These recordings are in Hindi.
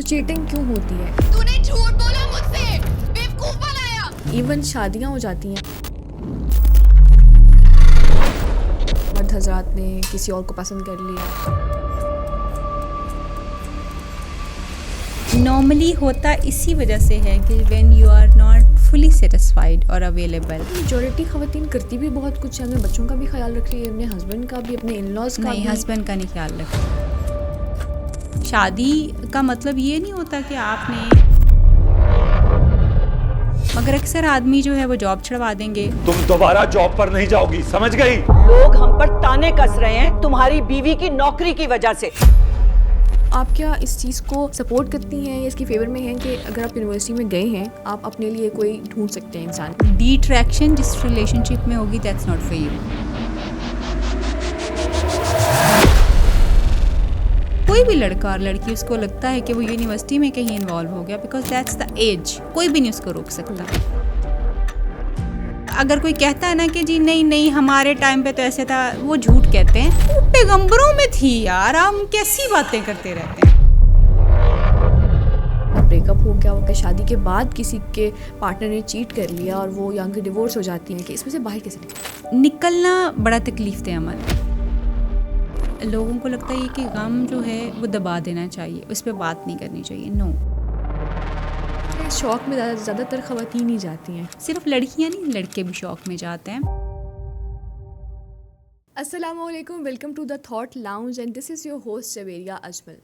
तो चीटिंग क्यों होती है? तूने झूठ बोला मुझसे, बेवकूफ बनाया। इवन शादियां हो जाती हैं, मर्द हजरात ने किसी और को पसंद कर लिया। नॉर्मली होता इसी वजह से है कि when you are not fully satisfied और अवेलेबल। मेजॉरिटी खवातीन करती भी बहुत कुछ है, अपने बच्चों का भी ख्याल रख रही है, अपने हस्बैंड का भी, अपने इन-लॉज का नहीं, भी। हस्बैंड का नहीं ख्याल रखा। शादी का मतलब ये नहीं होता कि आपने, मगर अक्सर आदमी जो है वो जॉब छुड़वा देंगे। तुम दोबारा जॉब पर नहीं जाओगी, समझ गई? लोग हम पर ताने कस रहे हैं तुम्हारी बीवी की नौकरी की वजह से। आप क्या इस चीज़ को सपोर्ट करती हैं या इसकी फेवर में हैं कि अगर आप यूनिवर्सिटी में गए हैं, आप अपने लिए कोई ढूंढ सकते हैं इंसान? डिट्रैक्शन जिस रिलेशनशिप में होगी, दैट्स नॉट फॉर यू। कोई भी लड़का और लड़की उसको लगता है कि वो यूनिवर्सिटी में कहीं इन्वॉल्व हो गया, बिकॉज दैट्स द एज, कोई भी नहीं उसको रोक सकता। अगर कोई कहता है ना कि जी नहीं नहीं हमारे टाइम पे तो ऐसे था, वो झूठ कहते हैं। वो पैगंबरों में थी यार, हम कैसी बातें करते रहते हैं। ब्रेकअप हो गया, वो शादी के बाद किसी के पार्टनर ने चीट कर लिया और वो यहाँ के डिवोर्स हो जाती हैं, कि इसमें से बाहर कैसे निकलना बड़ा तकलीफ दे अमल। लोगों को लगता है कि गम जो है वो दबा देना चाहिए, उस पर बात नहीं करनी चाहिए। नो, इस शौक में ज़्यादातर खवातीन ही जाती हैं। सिर्फ लड़कियां नहीं, लड़के भी शौक में जाते हैं। अस्सलामुअलैकुम, welcome to the thought lounge and this is your host Javeria Ajmal.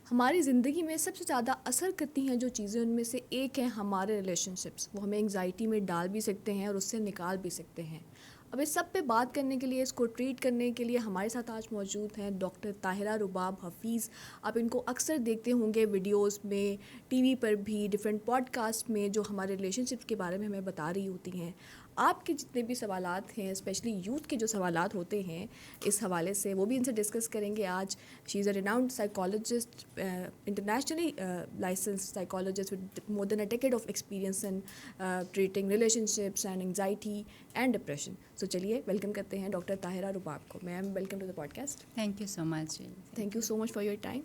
हमारी ज़िंदगी में सबसे ज़्यादा असर करती हैं जो चीज़ें, उनमें से एक है हमारे रिलेशनशिप्स। वो हमें एंग्जाइटी में डाल भी सकते हैं और उससे निकाल भी सकते हैं। अब इस सब पे बात करने के लिए, इसको ट्रीट करने के लिए हमारे साथ आज मौजूद हैं डॉक्टर ताहिरा रुबाब हफीज़। आप इनको अक्सर देखते होंगे वीडियोस में, टीवी पर भी, डिफरेंट पॉडकास्ट में, जो हमारे रिलेशनशिप के बारे में हमें बता रही होती हैं। आपके जितने भी सवालात हैं, स्पेशली यूथ के जो सवालात होते हैं इस हवाले से, वो भी इनसे डिस्कस करेंगे आज। She is a renowned psychologist, internationally licensed psychologist with more than a decade of experience in treating relationships and anxiety and depression. So चलिए वेलकम करते हैं डॉक्टर ताहिरा रुबाब को। Ma'am, welcome to the podcast. Thank you so much. Thank you so much for your time.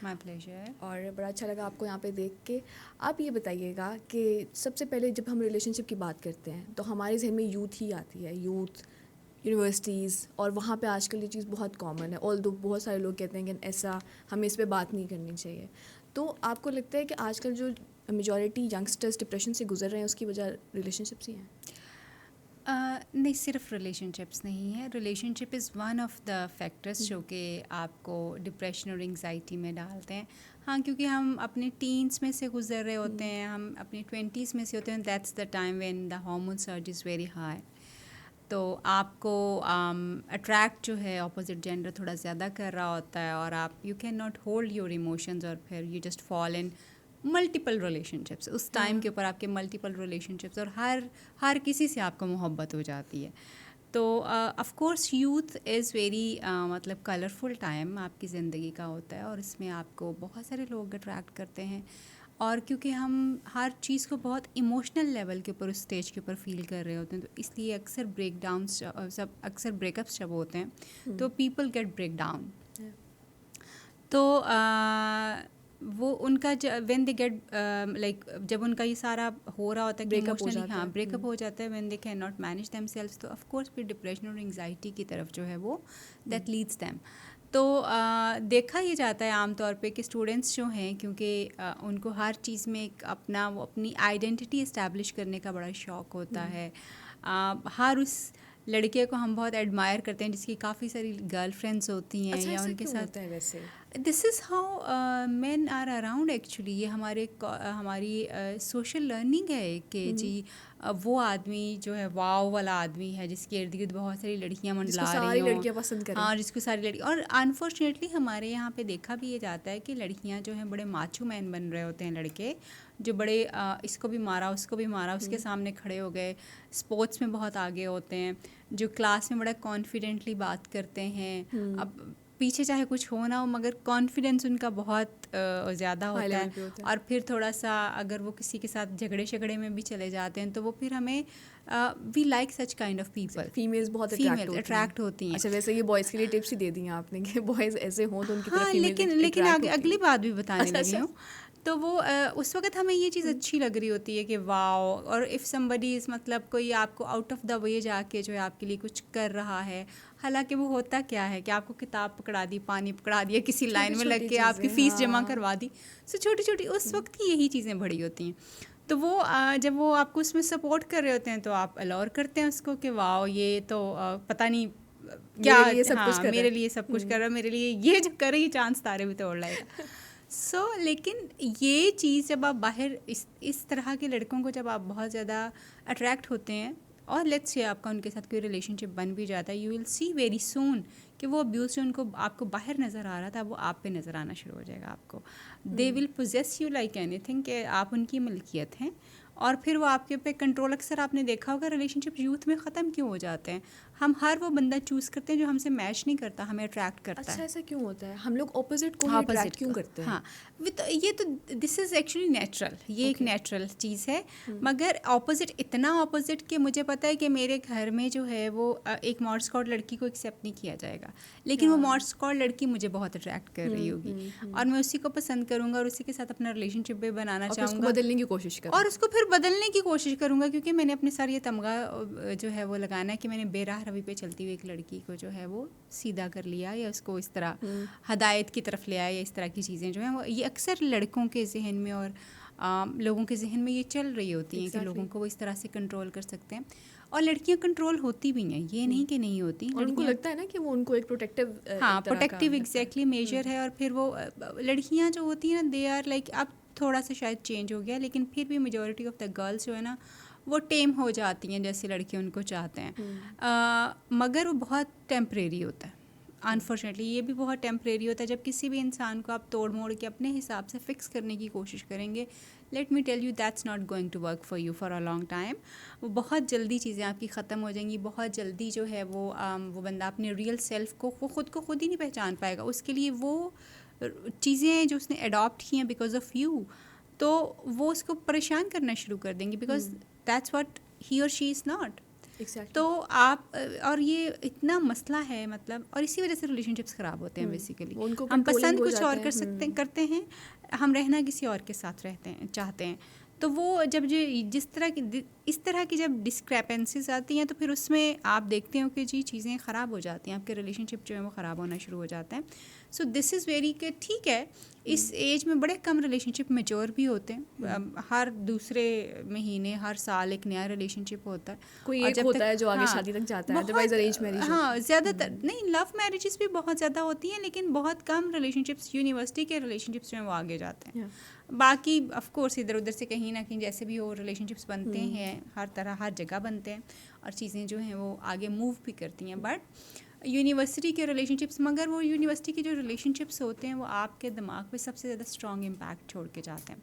My pleasure. और बड़ा अच्छा लगा आपको यहाँ पे देख के। आप ये बताइएगा कि सबसे पहले जब हम रिलेशनशिप की बात करते हैं तो हमारे जहन में यूथ ही आती है, यूथ, यूनिवर्सिटीज़, और वहाँ पे आजकल ये चीज़ बहुत कॉमन है। ऑल्दो बहुत सारे लोग कहते हैं कि ऐसा, हमें इस पे बात नहीं करनी चाहिए। तो आपको लगता है कि आजकल जो मेजॉरिटी यंगस्टर्स डिप्रेशन से गुजर रहे हैं उसकी वजह रिलेशनशिप्स ही हैं? नहीं, सिर्फ रिलेशनशिप्स नहीं है। Relationship is one of the factors जो कि आपको डिप्रेशन और एंग्जाइटी में डालते हैं। हाँ, क्योंकि हम अपने टीन्स में से गुजर रहे होते हैं, हम अपने 20s में से होते हैं। That's the time when the hormone surge is very high. तो आपको अट्रैक्ट जो है अपोजिट जेंडर थोड़ा ज़्यादा कर रहा होता है, और आप you can not hold your emotions, और फिर you just fall in multiple relationships. उस टाइम के ऊपर आपके मल्टीपल रिलेशनशिप्स, और हर किसी से आपको मोहब्बत हो जाती है। तो of course youth is very मतलब कलरफुल टाइम आपकी ज़िंदगी का होता है, और इसमें आपको बहुत सारे लोग अट्रैक्ट करते हैं। और क्योंकि हम हर चीज़ को बहुत इमोशनल लेवल के ऊपर, उस स्टेज के ऊपर फील कर रहे होते हैं, तो इसलिए अक्सर अक्सर ब्रेकअप्स जब होते हैं तो पीपल गेट ब्रेक डाउन। तो वो उनका व्हेन दे गेट लाइक, जब उनका ये सारा हो रहा होता है कि इमोशनली, हाँ, ब्रेकअप हो जाता है, when they can not manage themselves, तो ऑफ कोर्स फिर डिप्रेशन और एंग्जाइटी की तरफ जो है वो दैट लीड्स देम। तो देखा ये जाता है आमतौर पे कि स्टूडेंट्स जो हैं, क्योंकि उनको हर चीज़ में एक वो अपनी आइडेंटिटी इस्टेब्लिश करने का बड़ा शौक़ होता है। हर उस लड़के को हम बहुत एडमायर करते हैं जिसकी काफ़ी सारी गर्लफ्रेंड्स होती हैं, या उनके साथ। वैसे this is how men are around actually. ये हमारी सोशल लर्निंग है कि जी वो आदमी जो है वाव वाला आदमी है, जिसके इर्द गिर्द बहुत सारी लड़कियां मंडला रही हों, लड़कियां पसंद करें। हाँ, जिसको सारी लड़की। और अनफॉर्चुनेटली हमारे यहाँ पे देखा भी ये जाता है कि लड़कियां जो हैं बड़े माचो मैन बन रहे होते हैं, लड़के जो बड़े इसको भी मारा, उसको भी मारा, उसके सामने खड़े हो गए, स्पोर्ट्स में बहुत आगे होते हैं, जो क्लास में बड़ा कॉन्फिडेंटली बात करते हैं। अब पीछे चाहे कुछ हो ना हो, मगर कॉन्फिडेंस उनका बहुत ज़्यादा होता है। और फिर थोड़ा सा अगर वो किसी के साथ झगड़े में भी चले जाते हैं, तो वो फिर हमें we like such kind of people. Females बहुत अट्रैक्ट होती हैं। अच्छा, वैसे ये बॉयज़ के लिए टिप्स ही दे दी हैं आपने कि बॉयज़ ऐसे हों तो उनकी तरफ हाँ, फीमेल लेकिन अगली बात भी बताने लगी हूँ तो वो उस वक्त हमें ये चीज़ अच्छी लग रही होती है कि वाओ, और इफ़ समबडी इज़ मतलब कोई आपको आउट ऑफ द वे जाके जो है आपके लिए कुछ कर रहा है, हालांकि वो होता क्या है कि आपको किताब पकड़ा दी, पानी पकड़ा दिया, किसी लाइन में लग के आपकी फ़ीस जमा करवा दी। सो छोटी छोटी उस वक्त की यही चीज़ें बड़ी होती हैं। तो वो जब वो आपको उसमें सपोर्ट कर रहे होते हैं तो आप अलाउर करते हैं उसको कि वाओ ये तो पता नहीं क्या मेरे लिए सब कुछ कर रहा है। मेरे लिए सब कुछ कर रहा है, मेरे लिए ये जो कर रही है चांद तारे भी तोड़ लाएगा। लेकिन ये चीज़ जब आप बाहर इस तरह के लड़कों को जब आप बहुत ज़्यादा अट्रैक्ट होते हैं और लेट्स से आपका उनके साथ कोई रिलेशनशिप बन भी जाता है, you will see very soon कि वो अब्यूज़ जो उनको आपको बाहर नज़र आ रहा था वो आप पे नज़र आना शुरू हो जाएगा। आपको they will possess you like anything कि आप उनकी मलकियत हैं, और फिर वो आपके पे कंट्रोल, अक्सर आपने देखा होगा रिलेशनशिप यूथ में ख़त्म क्यों हो जाते हैं, हम हर वो बंदा चूज़ करते हैं जो हमसे मैच नहीं करता, हमें अट्रैक्ट करता अच्छा, है। ऐसा क्यों होता है? हम लोग ऑपोजिट को अट्रैक्ट क्यों करते हैं? हाँ, ये तो दिस इज़ एक्चुअली नेचुरल, ये एक नेचुरल चीज़ है। मगर ऑपोजिट, इतना ऑपोजिट कि मुझे पता है कि मेरे घर में जो है वो एक मॉड स्कॉट लड़की को एक्सेप्ट नहीं किया जाएगा, लेकिन वो मॉड स्कॉट लड़की मुझे बहुत अट्रैक्ट कर रही होगी और मैं उसी को पसंद करूँगा और उसी के साथ अपना रिलेशनशिप भी बनाना चाहूँगा, बदलने की कोशिश कर, और उसको फिर बदलने की कोशिश करूँगा, क्योंकि मैंने अपने साथ ये तमगा जो है वो लगाना है कि मैंने बेराह रवि पे चलती हुई एक लड़की को जो है वो सीधा कर लिया या उसको इस तरह हदायत की तरफ ले आया, या इस तरह की चीज़ें जो हैं वो ये अक्सर लड़कों के जहन में और लोगों के जहन में ये चल रही होती हैं कि लोगों को वो इस तरह से कंट्रोल कर सकते हैं, और लड़कियां कंट्रोल होती भी हैं, ये नहीं कि नहीं होती, और उनको लगता है ना कि वो उनको एक प्रोटेक्टिव, हाँ प्रोटेक्टिव एग्जैक्टली मेजर है। और फिर वो लड़कियां जो होती हैं ना, दे आर लाइक, अब थोड़ा सा शायद चेंज हो गया लेकिन फिर भी मेजॉरिटी ऑफ द गर्ल्स जो है ना वो टेम हो जाती हैं जैसे लड़के उनको चाहते हैं, मगर वो बहुत टेम्परेरी होता है। अनफॉर्चुनेटली ये भी बहुत टेम्परेरी होता है। जब किसी भी इंसान को आप तोड़ मोड़ के अपने हिसाब से फ़िक्स करने की कोशिश करेंगे, let me tell you that's not going to work for you for a long time. वो बहुत जल्दी चीज़ें आपकी ख़त्म हो जाएंगी, बहुत जल्दी जो है वो बंदा अपने रियल सेल्फ को ख़ुद ही नहीं पहचान पाएगा। उसके लिए वो चीज़ें जो उसने अडॉप्ट की हैं बिकॉज ऑफ यू, तो वो उसको परेशान करना शुरू कर देंगी, बिकॉज दैट्स व्हाट ही और शी इज़ नॉट। तो आप, और ये इतना मसला है मतलब, और इसी वजह से रिलेशनशिप्स ख़राब होते हैं बेसिकली। हम पसंद कुछ और करते हैं, हम रहना किसी और के साथ चाहते हैं। तो वो जब जो इस तरह की जब डिस्क्रेपेंसीज आती हैं तो फिर उसमें आप देखते हो कि जी चीज़ें ख़राब हो जाती हैं, आपके रिलेशनशिप जो है वो ख़राब होना शुरू हो जाते हैं। सो दिस इज़ वेरी कि ठीक है, इस एज में बड़े कम रिलेशनशिप मैच्योर भी होते हैं, हर दूसरे महीने हर साल एक नया रिलेशनशिप होता है, कोई एक होता है जो आगे शादी तक जाता है, अदरवाइज अरेंज मैरिज। हाँ, ज़्यादातर नहीं, लव मैरिजेस भी बहुत ज़्यादा होती हैं, लेकिन बहुत कम रिलेशनशिप्स, यूनिवर्सिटी के रिलेशनशिप्स जो हैं वो आगे जाते हैं। बाकी ऑफ कोर्स इधर उधर से कहीं ना कहीं जैसे भी वो रिलेशनशिप्स बनते हैं, हर तरह हर जगह बनते हैं और चीज़ें जो हैं वो आगे मूव भी करती हैं, बट यूनिवर्सिटी के रिलेशनशिप्स, मगर वो यूनिवर्सिटी के जो रिलेशनशिप्स होते हैं वो आपके दिमाग पे सबसे ज़्यादा स्ट्रॉन्ग इम्पैक्ट छोड़ के जाते हैं।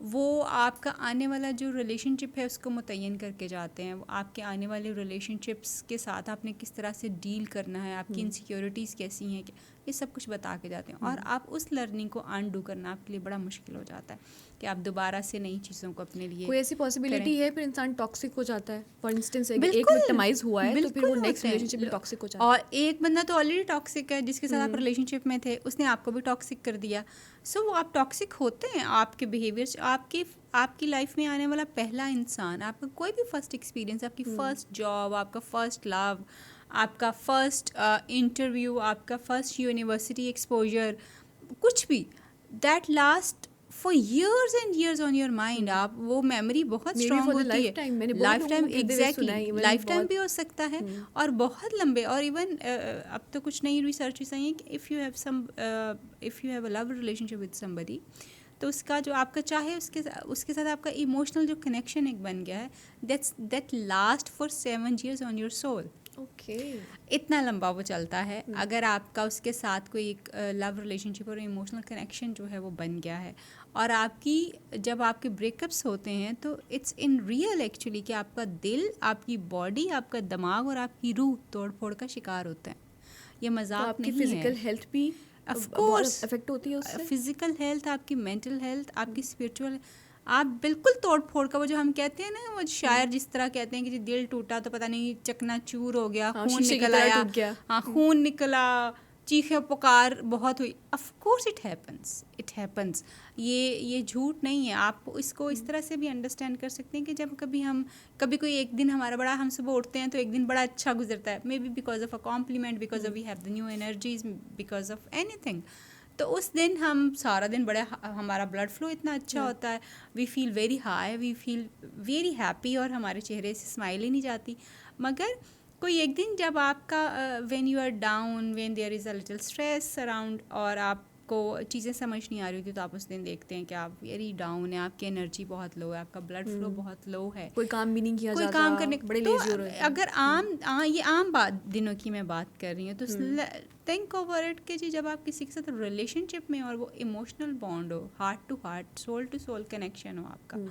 वो आपका आने वाला जो रिलेशनशिप है उसको मुतय्यन करके जाते हैं। वो आपके आने वाले रिलेशनशिप्स के साथ आपने किस तरह से डील करना है, आपकी इनसिक्योरिटीज़ कैसी हैं, ये सब कुछ बता के जाते हैं। और आप उस लर्निंग को अनडू करना आपके लिए बड़ा मुश्किल हो जाता है कि आप दोबारा से नई चीज़ों को अपने लिए, कोई ऐसी पॉसिबिलिटी है फिर इंसान टॉक्सिक हो जाता है? फॉर इंस्टेंस एक विक्टिमाइज हुआ है तो फिर वो नेक्स्ट रिलेशनशिप में टॉक्सिक हो जाता है, और एक बंदा तो ऑलरेडी टॉक्सिक है जिसके साथ आप रिलेशनशिप में थे, उसने आपको भी टॉक्सिक कर दिया। सो वो आप टॉक्सिक होते हैं, आपके बिहेवियर, आपकी लाइफ में आने वाला पहला इंसान, आपका कोई भी फर्स्ट एक्सपीरियंस, आपकी फर्स्ट जॉब, आपका फर्स्ट लव, आपका फर्स्ट इंटरव्यू, आपका फर्स्ट यूनिवर्सिटी एक्सपोजर, कुछ भी, that last for years and years on your mind। आप वो मेमोरी बहुत स्ट्रॉन्ग होती है, life time, exactly life time भी हो सकता है और बहुत लंबे। और इवन अब तो कुछ नई रिसर्च आई है कि if you have a love relationship with somebody, तो उसका जो आपका चाहे उसके साथ आपका इमोशनल जो कनेक्शन एक बन गया है, that last for 7 years on your soul. Okay, इतना लंबा वो चलता है। अगर आपका उसके साथ कोई एक लव रिलेशनशिप और इमोशनल कनेक्शन जो है वो बन गया है, और जब आपके ब्रेकअप्स होते हैं तो इट्स इन रियल एक्चुअली कि आपका दिल, आपकी बॉडी, आपका दिमाग और आपकी रूह तोड़ फोड़ का शिकार होता है। ये मजाक नहीं है। फिजिकल हेल्थ भी ऑफ कोर्स अफेक्ट होती है उससे, फिजिकल हेल्थ, आपकी मेंटल हेल्थ, आपकी स्पिरिचुअल, आप बिल्कुल तोड़ फोड़ का, वो जो हम कहते हैं ना, वो शायर जिस तरह कहते हैं कि दिल टूटा तो पता नहीं चकनाचूर हो गया, खून निकल आया, हाँ खून निकला, चीखे पुकार बहुत हुई, ऑफ कोर्स इट हैपन्स। ये झूठ नहीं है। आप इसको इस तरह से भी अंडरस्टैंड कर सकते हैं कि जब कभी कोई एक दिन हमारा बड़ा, हम सुबह उठते हैं तो एक दिन बड़ा अच्छा गुजरता है, maybe because of a compliment, because of we have the new energies, because of anything. तो उस दिन हम सारा दिन बड़ा, हमारा ब्लड फ्लो इतना अच्छा होता है, we feel very high, we feel very happy, और हमारे चेहरे से स्माइल ही नहीं जाती। मगर कोई एक दिन जब आपका when you are down, when there is a little stress around, और आपको चीज़ें समझ नहीं आ रही होती, तो आप उस दिन देखते हैं कि आप वेरी डाउन है, आपकी एनर्जी बहुत लो है, आपका ब्लड फ्लो बहुत लो है, कोई काम भी नहीं किया कोई जाता, काम करने बड़े तो लेजी हो रहे हैं। अगर ये आम दिनों की मैं बात कर रही हूँ, तो थिंक ओवर इट कि जी जब आप किसी के साथ रिलेशनशिप में, और वो इमोशनल बॉन्ड हो, heart to heart, soul to soul connection हो आपका,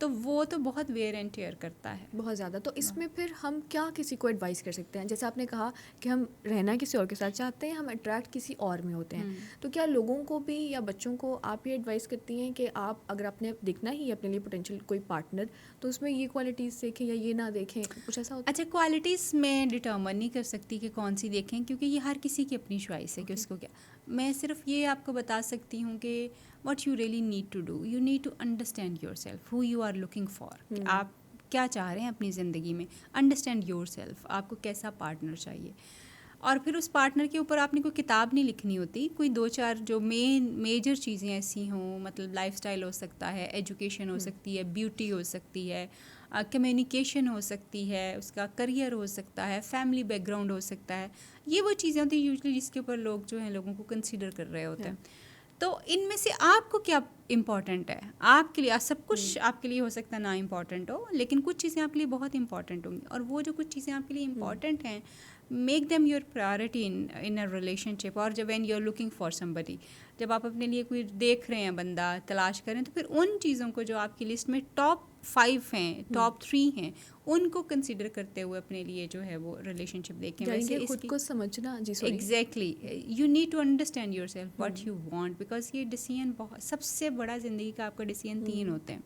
तो वो तो बहुत वेयर एंड टेयर करता है बहुत ज़्यादा। तो इसमें फिर हम क्या किसी को एडवाइस कर सकते हैं? जैसे आपने कहा कि हम रहना किसी और के साथ चाहते हैं, हम अट्रैक्ट किसी और में होते हैं, तो क्या लोगों को भी या बच्चों को आप ये एडवाइस करती हैं कि आप अगर आपने देखना ही है अपने लिए पोटेंशियल कोई पार्टनर, तो उसमें ये क्वालिटीज़ देखें या ये ना देखें, कुछ ऐसा होता अच्छा, क्वालिटीज़ मैं डिटर्मन नहीं कर सकती कि कौन सी देखें, क्योंकि ये हर किसी की अपनी चॉइस है कि उसको क्या। मैं सिर्फ ये आपको बता सकती हूँ कि what you really need to do, you need to understand yourself, who you are looking for, कि आप क्या चाह रहे हैं अपनी ज़िंदगी में, understand yourself, आपको कैसा पार्टनर चाहिए। और फिर उस पार्टनर के ऊपर आपने कोई किताब नहीं लिखनी होती, कोई 2-4 जो मेजर चीज़ें ऐसी हों, मतलब लाइफस्टाइल हो सकता है, एजुकेशन हो सकती है, ब्यूटी हो सकती है, कम्युनिकेशन हो सकती है, उसका करियर हो सकता है, फैमिली बैकग्राउंड हो सकता है। ये वो चीज़ें होती हैं यूजुअली जिसके ऊपर लोग जो हैं लोगों को कंसीडर कर रहे होते हैं। तो इनमें से आपको क्या इम्पॉर्टेंट है आपके लिए? सब कुछ आपके लिए हो सकता है ना इम्पॉर्टेंट हो, लेकिन कुछ चीज़ें आपके लिए बहुत इंपॉर्टेंट होंगी, और वो जो कुछ चीज़ें आपके लिए इम्पॉर्टेंट हैं, make them your priority in a relationship. और जब when you are looking for somebody, जब आप अपने लिए कोई देख रहे हैं, बंदा तलाश करें, तो फिर उन चीज़ों को जो आपकी लिस्ट में टॉप 5 हैं, टॉप 3 हैं, उनको कंसिडर करते हुए अपने लिए जो है वो रिलेशनशिप देखें। वैसे खुद को समझना, जी sorry, exactly, you need to understand yourself what you want, because ये डिसीजन बहुत, सबसे बड़ा ज़िंदगी का आपका डिसीजन 3 होते हैं।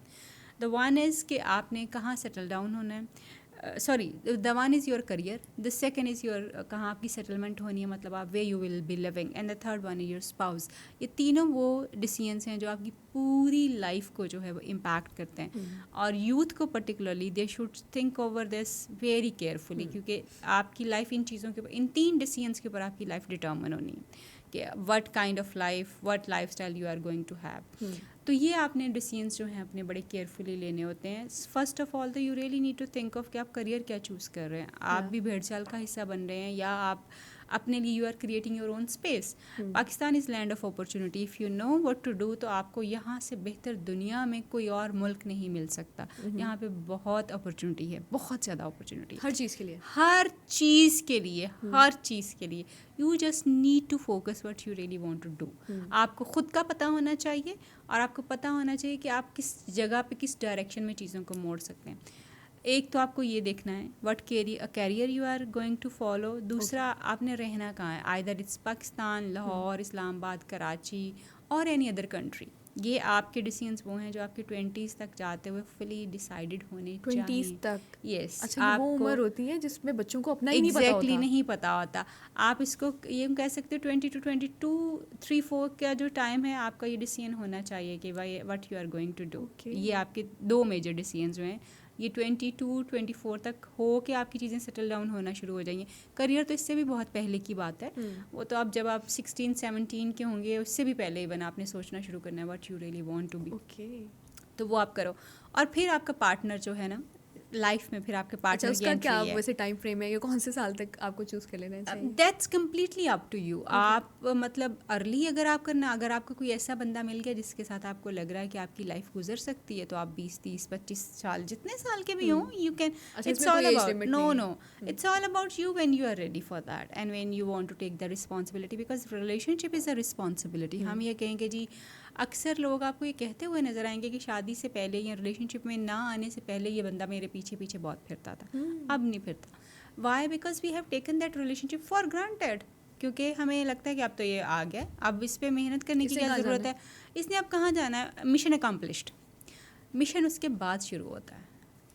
द वन इज़ कि आपने कहाँ सेटल डाउन होना है, sorry, the one is your career, the second is your कहाँ आपकी सेटलमेंट होनी है, मतलब आप way you will be living, and the third one is your spouse. ये तीनों वो डिसीजंस हैं जो आपकी पूरी लाइफ को जो है वो इम्पैक्ट करते हैं। और यूथ को particularly they should think over this very carefully, क्योंकि आपकी लाइफ इन चीज़ों के ऊपर, इन 3 डिसीजंस के ऊपर आपकी लाइफ डिटर्मिन होनी है कि what kind of life, what lifestyle you are going to have. तो ये आपने डिसीजंस जो हैं अपने बड़े केयरफुली लेने होते हैं। फर्स्ट ऑफ ऑल तो you really need to think of कि आप करियर क्या चूज़ कर रहे हैं। आप भी भेड़ चाल का हिस्सा बन रहे हैं, या आप अपने लिए you are creating your own space. Pakistan is land of opportunity, if you know what to do, तो आपको यहाँ से बेहतर दुनिया में कोई और मुल्क नहीं मिल सकता। यहाँ पे बहुत अपॉर्चुनिटी है, बहुत ज़्यादा अपॉर्चुनिटी, हर चीज़ के लिए, हर चीज़ के लिए, हर चीज़ के लिए। You just need to focus what you really want to do. आपको खुद का पता होना चाहिए, और आपको पता होना चाहिए कि आप किस जगह पे, किस डायरेक्शन में चीज़ों को मोड़ सकते हैं। एक तो आपको ये देखना है what career you are going to follow. दूसरा, आपने रहना कहाँ है, आइदर इट्स पाकिस्तान, लाहौर, इस्लामाबाद, कराची और एनी अदर कंट्री। ये आपके डिसीजंस वो हैं जो आपके 20s तक जाते हुए फुली डिसाइडेड होने 20s चाहिए। तक? यस, अच्छा, वो उम्र होती है जिसमें बच्चों को अपना ही नहीं पता होता। नहीं पता होता। आप इसको ये कह सकते हो 20 to 22, 3-4 का जो टाइम है, आपका ये डिसीजन होना चाहिए कि भाई what you are going to do. ये आपके 2 मेजर डिसीजन जो हैं, ये 22-24 तक हो के आपकी चीज़ें सेटल डाउन होना शुरू हो जाएंगी। करियर तो इससे भी बहुत पहले की बात है, वो तो आप जब आप 16-17 के होंगे, उससे भी पहले ही बना आपने सोचना शुरू करना है what you really want to be. तो वो आप करो। और फिर आपका पार्टनर जो है ना लाइफ में, फिर आपके पार्टनर उसका क्या वैसे टाइम फ्रेम है, ये कौन से साल तक आपको चूज़ कर लेना चाहिए? That's completely up to you. आप मतलब अर्ली अगर आप करना, अगर आपको कोई ऐसा बंदा मिल गया जिसके साथ आपको लग रहा है कि आपकी लाइफ गुजर सकती है, तो आप 20-30-25 साल, जितने साल के भी हों, you can, it's all about, no it's all about you when you are ready for that and when you want to take the responsibility, because relationship is a responsibility. हम ये कहेंगे जी, अक्सर लोग आपको ये कहते हुए नज़र आएंगे कि शादी से पहले या रिलेशनशिप में ना आने से पहले ये बंदा मेरे पीछे पीछे बहुत फिरता था, अब नहीं फिरता। Why? Because we have taken that relationship for granted, क्योंकि हमें लगता है कि अब तो ये आ गया, अब इस पर मेहनत करने की क्या ज़रूरत है, इसने अब कहाँ जाना है, मिशन अकम्प्लिश्ड। मिशन उसके बाद शुरू होता है,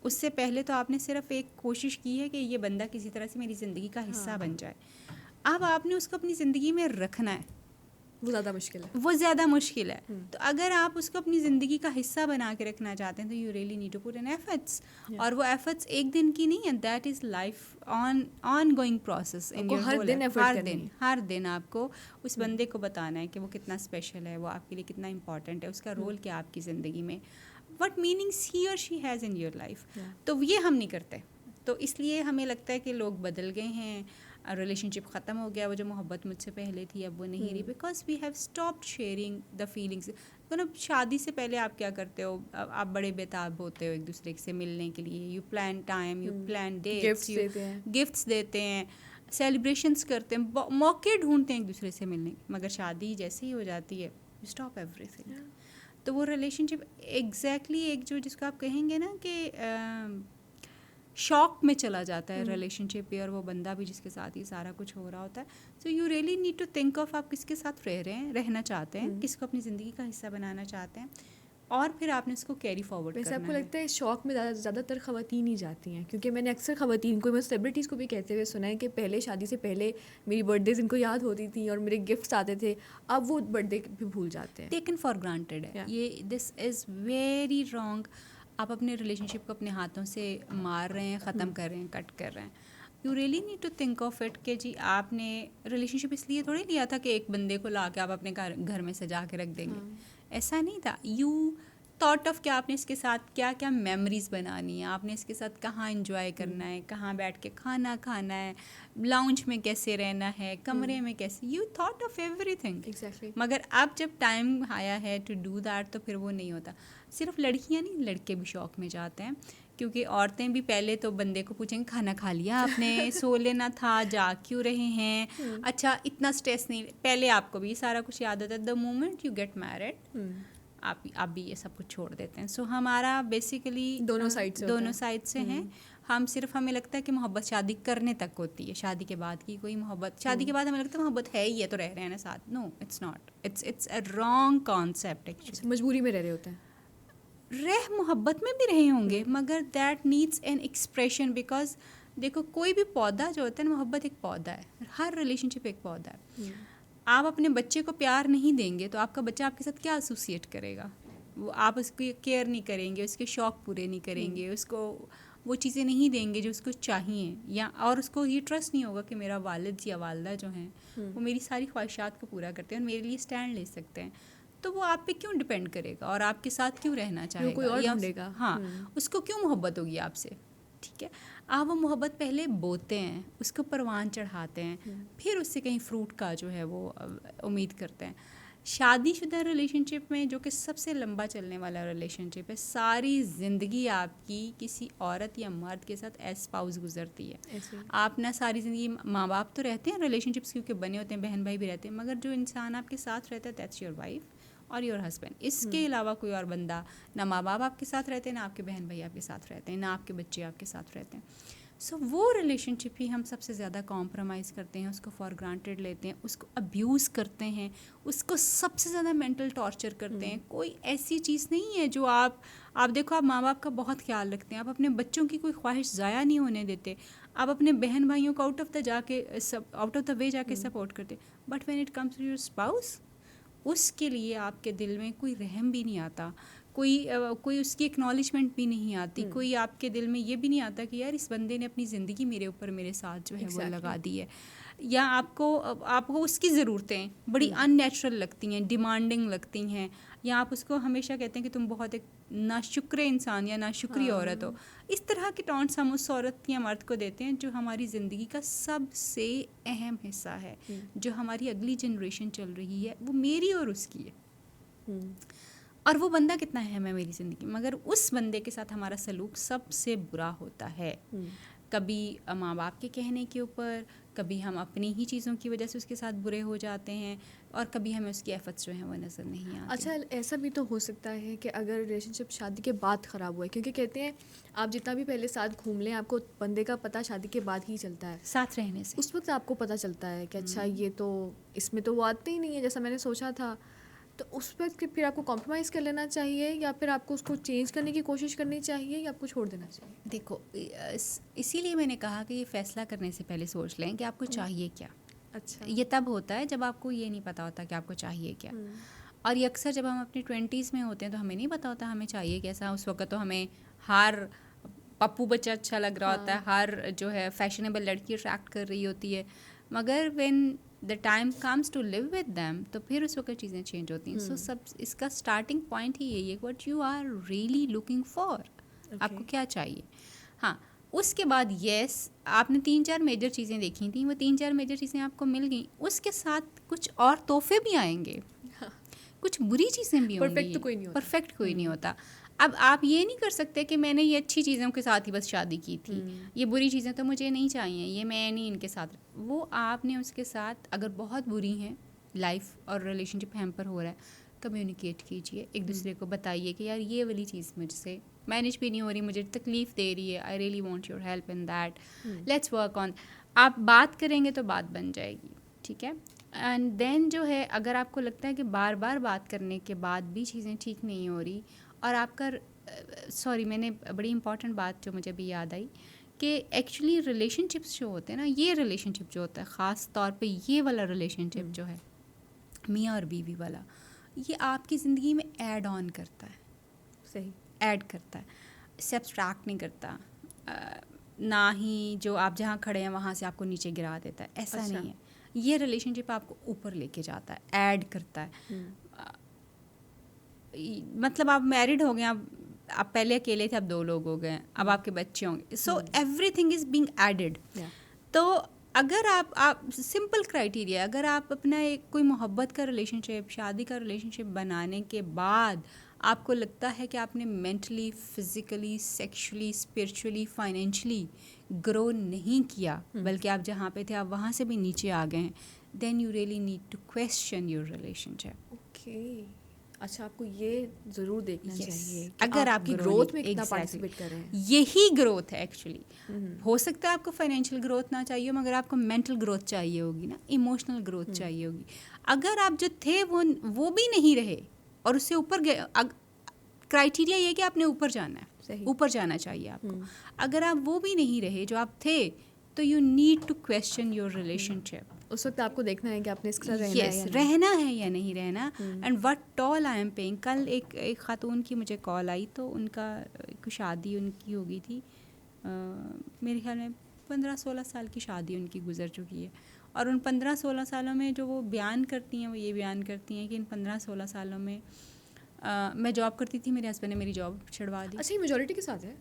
उससे पहले तो आपने सिर्फ एक कोशिश की है कि ये बंदा किसी तरह से मेरी ज़िंदगी का हिस्सा बन जाए। अब आपने उसको अपनी ज़िंदगी में रखना है, वो ज़्यादा मुश्किल है। वो ज़्यादा मुश्किल है। तो अगर आप उसको अपनी ज़िंदगी का हिस्सा बना के रखना चाहते हैं तो you really need to put in efforts. और वो एफर्ट्स एक दिन की नहीं है, that is life ongoing process in आपको योर हर दिन effort करनी है। हर दिन आपको उस बंदे को बताना है कि वो कितना स्पेशल है, वो आपके लिए कितना इंपॉर्टेंट है, उसका रोल क्या है आपकी ज़िंदगी में, वट मीनिंग्स ही और she has in your life. तो ये हम नहीं करते, तो इसलिए हमें लगता है कि लोग बदल गए हैं, रिलेशनशिप ख़त्म हो गया, वो जो मोहब्बत मुझसे पहले थी अब वो नहीं रही, because we have stopped sharing the feelings. मतलब शादी से पहले आप क्या करते हो, आप बड़े बेताब होते हो एक दूसरे से मिलने के लिए, you plan time, you plan dates, gifts देते हैं, सेलिब्रेशंस करते हैं, मौके ढूंढते हैं एक दूसरे से मिलने के। मगर शादी जैसे ही हो जाती है यू स्टॉप एवरीथिंग। तो वो रिलेशनशिप एग्जैक्टली एक जो जिसको आप कहेंगे ना कि शॉक में चला जाता है रिलेशनशिप भी, और वो बंदा भी जिसके साथ ही सारा कुछ हो रहा होता है। So you really need to think of आप किसके साथ रह रहे हैं, रहना चाहते हैं, किसको अपनी ज़िंदगी का हिस्सा बनाना चाहते हैं, और फिर आपने उसको कैरी फॉरवर्ड वैसे करना आपको है। लगता है शौक में ज़्यादातर ख़वातीन ही जाती हैं? क्योंकि मैंने अक्सर ख़वातीन को, मैं सेलिब्रिटीज़ को भी कहते हुए सुना है कि पहले शादी से पहले मेरी बर्थडेज इनको याद होती थी और मेरे गिफ्ट्स आते थे, अब वो बर्थडे भी भूल जाते हैं। टेकन फॉर ग्रांटेड है Yeah. ये, दिस इज़ वेरी रॉन्ग। आप अपने रिलेशनशिप को अपने हाथों से मार रहे हैं, ख़त्म कर रहे हैं, कट कर रहे हैं। You really need to think of it कि जी आपने रिलेशनशिप इसलिए थोड़ी लिया था कि एक बंदे को ला के आप अपने घर में सजा के रख देंगे, ऐसा नहीं था। यू थॉट ऑफ कि आपने इसके साथ क्या क्या मेमोरीज बनानी है, आपने इसके साथ कहाँ एंजॉय करना है, कहाँ बैठ के खाना खाना है, लाउंज में कैसे रहना है, कमरे में कैसे, you thought of everything. Exactly. मगर अब जब टाइम आया है टू डू दैट तो फिर वो नहीं होता। सिर्फ लड़कियां नहीं, लड़के भी शौक में जाते हैं, क्योंकि औरतें भी पहले तो बंदे को पूछेंगे खाना खा लिया आपने, सो लेना था, जा क्यों रहे हैं, अच्छा इतना स्ट्रेस नहीं, पहले आपको भी सारा कुछ याद होता है। The moment you get married आप भी ये सब कुछ छोड़ देते हैं। सो हमारा बेसिकली दोनों साइड से होता दोनों है। साइड से हैं। हम सिर्फ, हमें लगता है कि मोहब्बत शादी करने तक होती है, शादी के बाद की कोई मोहब्बत, शादी के बाद हमें लगता है मोहब्बत है ही है तो रह रहे हैं ना साथ। No, it's not, it's a wrong concept actually. मजबूरी में रह रहे होते हैं। रह मोहब्बत में भी रहे होंगे मगर that needs an expression. Because देखो, कोई भी पौधा जो होता है ना, मोहब्बत एक पौधा है, हर रिलेशनशिप एक पौधा है। आप अपने बच्चे को प्यार नहीं देंगे तो आपका बच्चा आपके साथ क्या एसोसिएट करेगा, वो आप उसकी केयर नहीं करेंगे, उसके शौक पूरे नहीं करेंगे, उसको वो चीज़ें नहीं देंगे जो उसको चाहिए, या और उसको ये ट्रस्ट नहीं होगा कि मेरा वालिद या वालदा जो हैं वो मेरी सारी ख्वाहिशात को पूरा करते हैं और मेरे लिए स्टैंड ले सकते हैं। तो वो आप पे क्यों डिपेंड करेगा और आपके साथ क्यों रहना चाहेगा, कोई और या ढूंढेगा। हाँ, उसको क्यों मोहब्बत होगी आपसे। ठीक है, आप वो मोहब्बत पहले बोते हैं, उसको परवान चढ़ाते हैं, फिर उससे कहीं फ्रूट का जो है वो उम्मीद करते हैं। शादीशुदा रिलेशनशिप में, जो कि सबसे लंबा चलने वाला रिलेशनशिप है, सारी ज़िंदगी आपकी किसी औरत या मर्द के साथ एज स्पाउस गुजरती है। ऐसे ही। आप ना सारी ज़िंदगी, माँ बाप तो रहते हैं, रिलेशनशिप्स क्योंकि बने होते हैं, बहन भाई भी रहते हैं, मगर जो इंसान आपके साथ रहता है दैट्स योर वाइफ और योर हस्बैंड। इसके अलावा कोई और बंदा, ना माँ बाप आपके साथ रहते हैं, ना आपके बहन भाई आपके साथ रहते हैं, ना आपके बच्चे आपके साथ रहते हैं। सो वो रिलेशनशिप ही हम सबसे ज़्यादा कॉम्प्रोमाइज़ करते हैं, उसको फॉर ग्रांटेड लेते हैं, उसको अब्यूज़ करते हैं, उसको सबसे ज़्यादा मेंटल टॉर्चर करते हैं। कोई ऐसी चीज़ नहीं है जो आप देखो, आप माँ बाप का बहुत ख्याल रखते हैं, आप अपने बच्चों की कोई ख्वाहिश ज़ाया नहीं होने देते, आप अपने बहन भाइयों को आउट ऑफ द वे जाके सपोर्ट करते, but when it comes to your spouse, उसके लिए आपके दिल में कोई रहम भी नहीं आता, कोई उसकी एक्नॉलेजमेंट भी नहीं आती, कोई आपके दिल में ये भी नहीं आता कि यार इस बंदे ने अपनी ज़िंदगी मेरे साथ जो है वो लगा दी है। या आपको उसकी ज़रूरतें बड़ी अननेचुरल लगती हैं, डिमांडिंग लगती हैं, या आप उसको हमेशा कहते हैं कि तुम बहुत एक नाशुक्र इंसान या नाशुक्री औरत हो। इस तरह के टॉन्ट्स हम उस औरत या मर्द को देते हैं जो हमारी ज़िंदगी का सबसे अहम हिस्सा है, जो हमारी अगली जनरेशन चल रही है, वो मेरी और उसकी है। और वो बंदा कितना अहम है मेरी ज़िंदगी, मगर उस बंदे के साथ हमारा सलूक सबसे बुरा होता है। कभी माँ बाप के कहने के ऊपर, कभी हम अपनी ही चीज़ों की वजह से उसके साथ बुरे हो जाते हैं, और कभी हमें उसकी एफर्ट्स जो हैं वो नज़र नहीं आती। अच्छा, ऐसा भी तो हो सकता है कि अगर रिलेशनशिप शादी के बाद ख़राब हुआ है, क्योंकि कहते हैं आप जितना भी पहले साथ घूम लें, आपको बंदे का पता शादी के बाद ही चलता है। साथ रहने से उस वक्त आपको पता चलता है कि अच्छा ये तो, इसमें तो वो आते ही नहीं है जैसा मैंने सोचा था। तो उस वक्त फिर आपको कॉम्प्रोमाइज़ कर लेना चाहिए, या फिर आपको उसको चेंज करने की कोशिश करनी चाहिए, या आपको छोड़ देना चाहिए? देखो, इसीलिए मैंने कहा कि ये फ़ैसला करने से पहले सोच लें कि आपको चाहिए क्या। अच्छा। ये तब होता है जब आपको ये नहीं पता होता कि आपको चाहिए क्या। और ये अक्सर जब हम अपनी 20s में होते हैं तो हमें नहीं पता होता हमें चाहिए कैसा। उस वक्त तो हमें हर पप्पू बच्चा अच्छा लग रहा होता है, हर जो है फैशनेबल लड़की अट्रैक्ट कर रही होती है, मगर when the time comes to live with them तो फिर उस वक्त चीज़ें चेंज होती हैं। सो सब इसका स्टार्टिंग पॉइंट ही यही है, what you are really looking for, आपको क्या चाहिए। हाँ, उसके बाद येस आपने 3-4 मेजर चीज़ें देखी थी, वो 3-4 मेजर चीज़ें आपको मिल गई, उसके साथ कुछ और तोहफे भी आएंगे, कुछ बुरी चीज़ें भी होंगी। परफेक्ट तो कोई नहीं होता। परफेक्ट कोई नहीं होता। अब आप ये नहीं कर सकते कि मैंने ये अच्छी चीज़ों के साथ ही बस शादी की थी, ये बुरी चीज़ें तो मुझे नहीं चाहिए, ये मैं नहीं इनके साथ। वो आपने उसके साथ अगर बहुत बुरी हैं, लाइफ और रिलेशनशिप हैम्पर हो रहा है, कम्युनिकेट कीजिए, एक दूसरे को बताइए कि यार ये वाली चीज़ मुझसे मैनेज भी नहीं हो रही, मुझे तकलीफ़ दे रही है, I really want your help in that, let's work on. आप बात करेंगे तो बात बन जाएगी, ठीक है। एंड देन जो है, अगर आपको लगता है कि बार बार बात करने के बाद भी चीज़ें ठीक नहीं हो रही और आपका सॉरी मैंने बड़ी इंपॉर्टेंट बात जो मुझे अभी याद आई कि एक्चुअली रिलेशनशिप्स जो होते हैं ना, ये रिलेशनशिप जो होता है ख़ास तौर पे ये वाला रिलेशनशिप जो है मियाँ और बीवी वाला, ये आपकी ज़िंदगी में ऐड ऑन करता है, सही, ऐड करता है, सब्सट्रैक्ट नहीं करता। ना ही जो आप जहाँ खड़े हैं वहाँ से आपको नीचे गिरा देता है, ऐसा अच्छा। नहीं है। ये रिलेशनशिप आपको ऊपर लेके जाता है, ऐड करता है। मतलब आप मैरिड हो गए, आप पहले अकेले थे, अब 2 लोग हो गए, अब आपके बच्चे होंगे, so everything is being added. तो अगर आप सिंपल क्राइटेरिया, अगर आप अपना एक कोई मोहब्बत का रिलेशनशिप, शादी का रिलेशनशिप बनाने के बाद आपको लगता है कि आपने mentally, physically, sexually, spiritually, financially grow नहीं किया, बल्कि आप जहाँ पे थे आप वहाँ से भी नीचे आ गए हैं, then you really need to question your relationship. Okay. अच्छा, आपको ये ज़रूर देखना Yes. चाहिए कि अगर आप आपकी ग्रोथ में growing- कितना exactly. पार्टिसिपेट कर रहे हैं। यही ग्रोथ है एक्चुअली। हो सकता है आपको फाइनेंशियल ग्रोथ ना चाहिए, मगर आपको मेंटल ग्रोथ चाहिए होगी ना, इमोशनल ग्रोथ चाहिए होगी। अगर आप जो थे वो भी नहीं रहे और उससे ऊपर गए, क्राइटेरिया ये कि आपने ऊपर जाना है, सही। ऊपर जाना चाहिए आपको। अगर आप वो भी नहीं रहे जो आप थे, तो you need to question your relationship. उस वक्त आपको देखना है कि आपने इसके साथ रहना है यस, या नहीं। रहना है या नहीं रहना, and what toll I am paying. कल एक खातून की मुझे कॉल आई, तो उनका कुछ शादी उनकी हो गई थी, मेरे ख्याल में 15-16 साल की शादी उनकी गुजर चुकी है। और उन 15-16 सालों में जो वो बयान करती हैं, वो ये बयान करती हैं कि इन 15-16 सालों में मैं जॉब करती थी, मेरे हस्बैंड ने मेरी जॉब छुड़वा दी। अच्छा, ये मेजोरिटी के साथ है।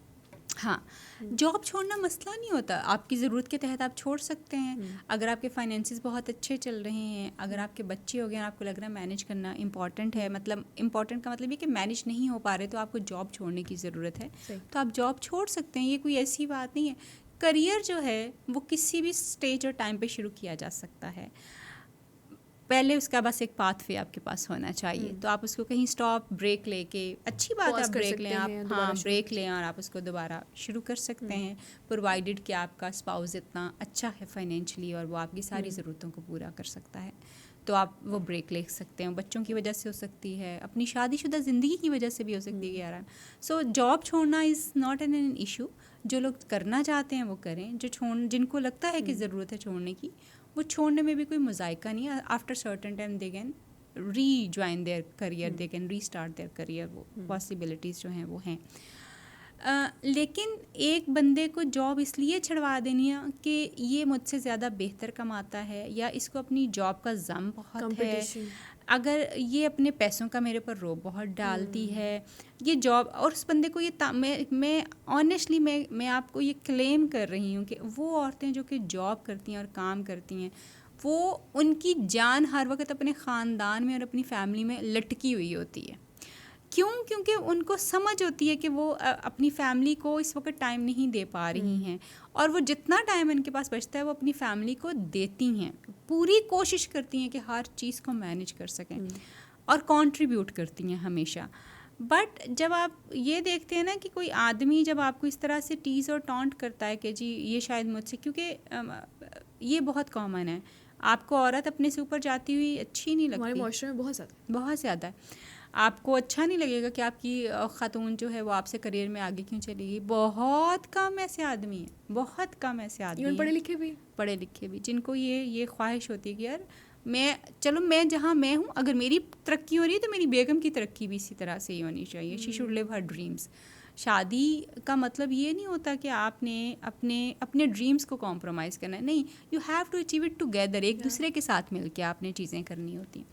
हाँ, जॉब छोड़ना मसला नहीं होता, आपकी ज़रूरत के तहत आप छोड़ सकते हैं। अगर आपके फाइनेंसिस बहुत अच्छे चल रहे हैं, अगर आपके बच्चे हो गए और आपको लग रहा है मैनेज करना इंपॉर्टेंट है, मतलब इंपॉर्टेंट का मतलब ये कि मैनेज नहीं हो पा रहे, तो आपको जॉब छोड़ने की ज़रूरत है, तो आप जॉब छोड़ सकते हैं। ये कोई ऐसी बात नहीं है। करियर जो है वो किसी भी स्टेज और टाइम पे शुरू किया जा सकता है, पहले उसका बस एक पाथवे आपके पास होना चाहिए। तो आप उसको कहीं स्टॉप ब्रेक लेके, अच्छी बात है, Pause आप कर ब्रेक सकते लें, हैं, आप दोबारा हाँ शुरू ब्रेक लें और आप उसको दोबारा शुरू कर सकते हैं, प्रोवाइडेड कि आपका स्पाउस इतना अच्छा है फाइनेंशियली और वो आपकी सारी ज़रूरतों को पूरा कर सकता है, तो आप वो ब्रेक ले सकते हैं। बच्चों की वजह से हो सकती है, अपनी शादीशुदा ज़िंदगी की वजह से भी हो सकती है यार। सो जॉब छोड़ना इज़ नॉट एन इशू। जो लोग करना चाहते हैं वो करें, जिनको लगता है कि ज़रूरत है छोड़ने की, वो छोड़ने में भी कोई मुज़ायका नहीं है। After certain time they can री join their career, they can री स्टार्ट देयर करियर, वो पॉसिबिलिटीज़ जो हैं वो हैं। लेकिन एक बंदे को जॉब इसलिए छुड़वा देनी है कि ये मुझसे ज़्यादा बेहतर कमाता है, या इसको अपनी जॉब का ज़म बहुत है, कंपटीशन, अगर ये अपने पैसों का मेरे पर रोब बहुत डालती है, ये जॉब, और उस बंदे को ये मैं ऑनेस्टली मैं आपको ये क्लेम कर रही हूँ कि वो औरतें जो कि जॉब करती हैं और काम करती हैं, वो उनकी जान हर वक्त अपने ख़ानदान में और अपनी फैमिली में लटकी हुई होती है। क्यों? क्योंकि उनको समझ होती है कि वो अपनी फैमिली को इस वक्त टाइम नहीं दे पा रही हैं, और वो जितना टाइम उनके पास बचता है वो अपनी फैमिली को देती हैं, पूरी कोशिश करती हैं कि हर चीज़ को मैनेज कर सकें और कंट्रीब्यूट करती हैं हमेशा। बट जब आप ये देखते हैं ना कि कोई आदमी जब आपको इस तरह से टीज़ और टॉन्ट करता है कि जी ये शायद मुझसे, क्योंकि ये बहुत कॉमन है, आपको औरत अपने से ऊपर जाती हुई अच्छी नहीं हमारे लगती, माशरे में बहुत ज़्यादा। बहुत ज़्यादा है। आपको अच्छा नहीं लगेगा कि आपकी ख़ातून जो है वो आपसे करियर में आगे क्यों चलेगी। बहुत कम ऐसे आदमी हैं, बहुत कम ऐसे आदमी इवन पढ़े हैं, लिखे भी। पढ़े लिखे भी, जिनको ये ख्वाहिश होती है कि यार मैं जहाँ मैं हूँ, अगर मेरी तरक्की हो रही है तो मेरी बेगम की तरक्की भी इसी तरह से ही होनी चाहिए। She should live her dreams. शादी का मतलब ये नहीं होता कि आपने अपने ड्रीम्स को कॉम्प्रोमाइज़ करना है, नहीं, you have to achieve it together. एक दूसरे के साथ मिलकर आपने चीज़ें करनी होती,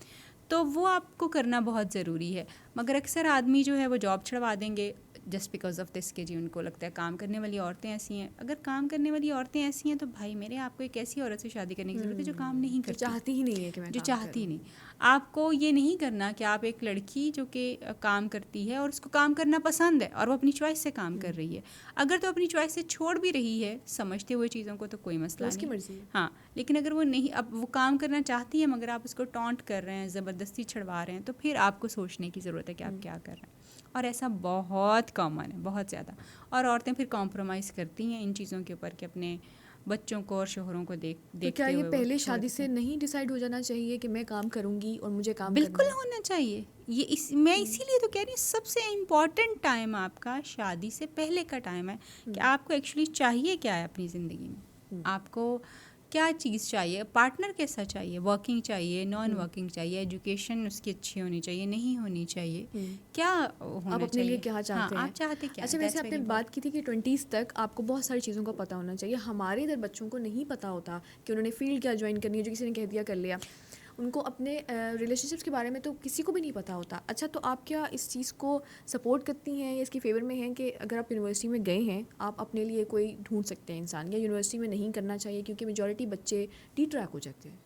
तो वो आपको करना बहुत ज़रूरी है। मगर अक्सर आदमी जो है वो जॉब छड़वा देंगे जस्ट बिकॉज ऑफ दिस, के जी उनको लगता है काम करने वाली औरतें ऐसी हैं। अगर काम करने वाली औरतें ऐसी हैं तो भाई मेरे, आपको एक ऐसी औरत से शादी करने की ज़रूरत है जो काम नहीं जो करती, चाहती ही नहीं है कि मैं जो काम चाहती करूं। नहीं। आपको ये नहीं करना कि आप एक लड़की जो कि काम करती है और उसको काम करना पसंद है और वो अपनी चॉइस से काम कर रही है, अगर तो अपनी चॉइस से छोड़ भी रही है समझते हुए चीज़ों को, तो कोई मसला उसकी नहीं। मर्जी है। हाँ, लेकिन अगर वो नहीं, अब वो काम करना चाहती है मगर आप उसको टॉन्ट कर रहे हैं, ज़बरदस्ती छड़वा रहे हैं, तो फिर आपको सोचने की ज़रूरत है कि आप क्या कर रहे हैं। और ऐसा बहुत कॉमन है, बहुत ज़्यादा। और औरतें फिर कॉम्प्रोमाइज़ करती हैं इन चीज़ों के ऊपर कि अपने बच्चों को और शोहरों को तो देखते क्या ये हुए वो पहले छोड़ शादी देते से हैं। नहीं डिसाइड हो जाना चाहिए कि मैं काम करूंगी और मुझे काम बिल्कुल करना है? होना चाहिए ये। मैं इसीलिए तो कह रही हूँ सबसे इम्पॉर्टेंट टाइम आपका शादी से पहले का टाइम है कि आपको एक्चुअली चाहिए क्या है अपनी ज़िंदगी में। आपको क्या चीज़ चाहिए, पार्टनर कैसा चाहिए, वर्किंग चाहिए, नॉन वर्किंग चाहिए, एजुकेशन उसकी अच्छी होनी चाहिए, नहीं होनी चाहिए, क्या होना आप अपने चाहिए, लिए क्या चाहते हाँ, हैं? आप चाहते क्या अच्छा, हैं, वैसे that's आपने very बात की थी कि 20s तक आपको बहुत सारी चीज़ों का पता होना चाहिए। हमारे इधर बच्चों को नहीं पता होता कि उन्होंने फील्ड क्या ज्वाइन करनी है, जो किसी ने कह दिया कर लिया। उनको अपने रिलेशनशिप्स के बारे में तो किसी को भी नहीं पता होता। अच्छा, तो आप क्या इस चीज़ को सपोर्ट करती हैं या इसकी फेवर में हैं कि अगर आप यूनिवर्सिटी में गए हैं, आप अपने लिए कोई ढूंढ सकते हैं इंसान, या यूनिवर्सिटी में नहीं करना चाहिए क्योंकि मेजॉरिटी बच्चे डी ट्रैक हो जाते हैं?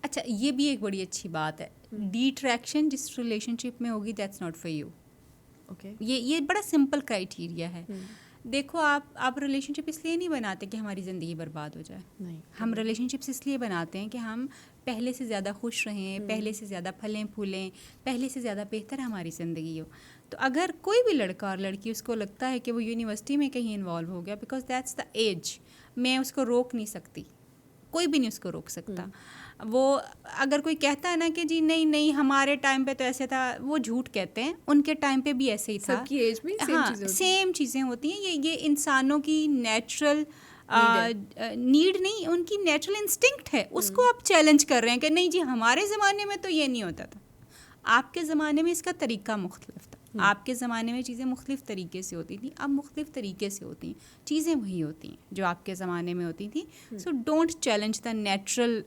अच्छा, ये भी एक बड़ी अच्छी बात है। डिट्रैक्शन जिस रिलेशनशिप में होगी that's not for you. Okay. ये बड़ा सिंपल क्राइटेरिया है। देखो, आप रिलेशनशिप इसलिए नहीं बनाते कि हमारी ज़िंदगी बर्बाद हो जाए। नहीं, हम रिलेशनशिप्स इसलिए बनाते हैं कि हम पहले से ज़्यादा खुश रहें, पहले से ज़्यादा फलें फूलें, पहले से ज़्यादा बेहतर हमारी ज़िंदगी हो। तो अगर कोई भी लड़का और लड़की उसको लगता है कि वो यूनिवर्सिटी में कहीं इन्वॉल्व हो गया, बिकॉज दैट्स द एज, मैं उसको रोक नहीं सकती, कोई भी नहीं उसको रोक सकता। वो अगर कोई कहता है ना कि जी नहीं नहीं हमारे टाइम पे तो ऐसे था, वो झूठ कहते हैं। उनके टाइम पे भी ऐसे ही था। सबकी एज में सेम हाँ, चीज़ें होती हैं। सेम चीज़ें होती हैं। ये इंसानों की नेचुरल नीड नहीं, उनकी नेचुरल इंस्टिंक्ट है। उसको आप चैलेंज कर रहे हैं कि नहीं जी हमारे ज़माने में तो ये नहीं होता था। आपके ज़माने में इसका तरीका मुख्तलिफ था। आपके ज़माने में चीज़ें मुख्तलिफ तरीके से होती थी, अब मुख्तलिफ तरीके से होती हैं। चीज़ें वही होती हैं जो आपके ज़माने में होती थी। So don't challenge the natural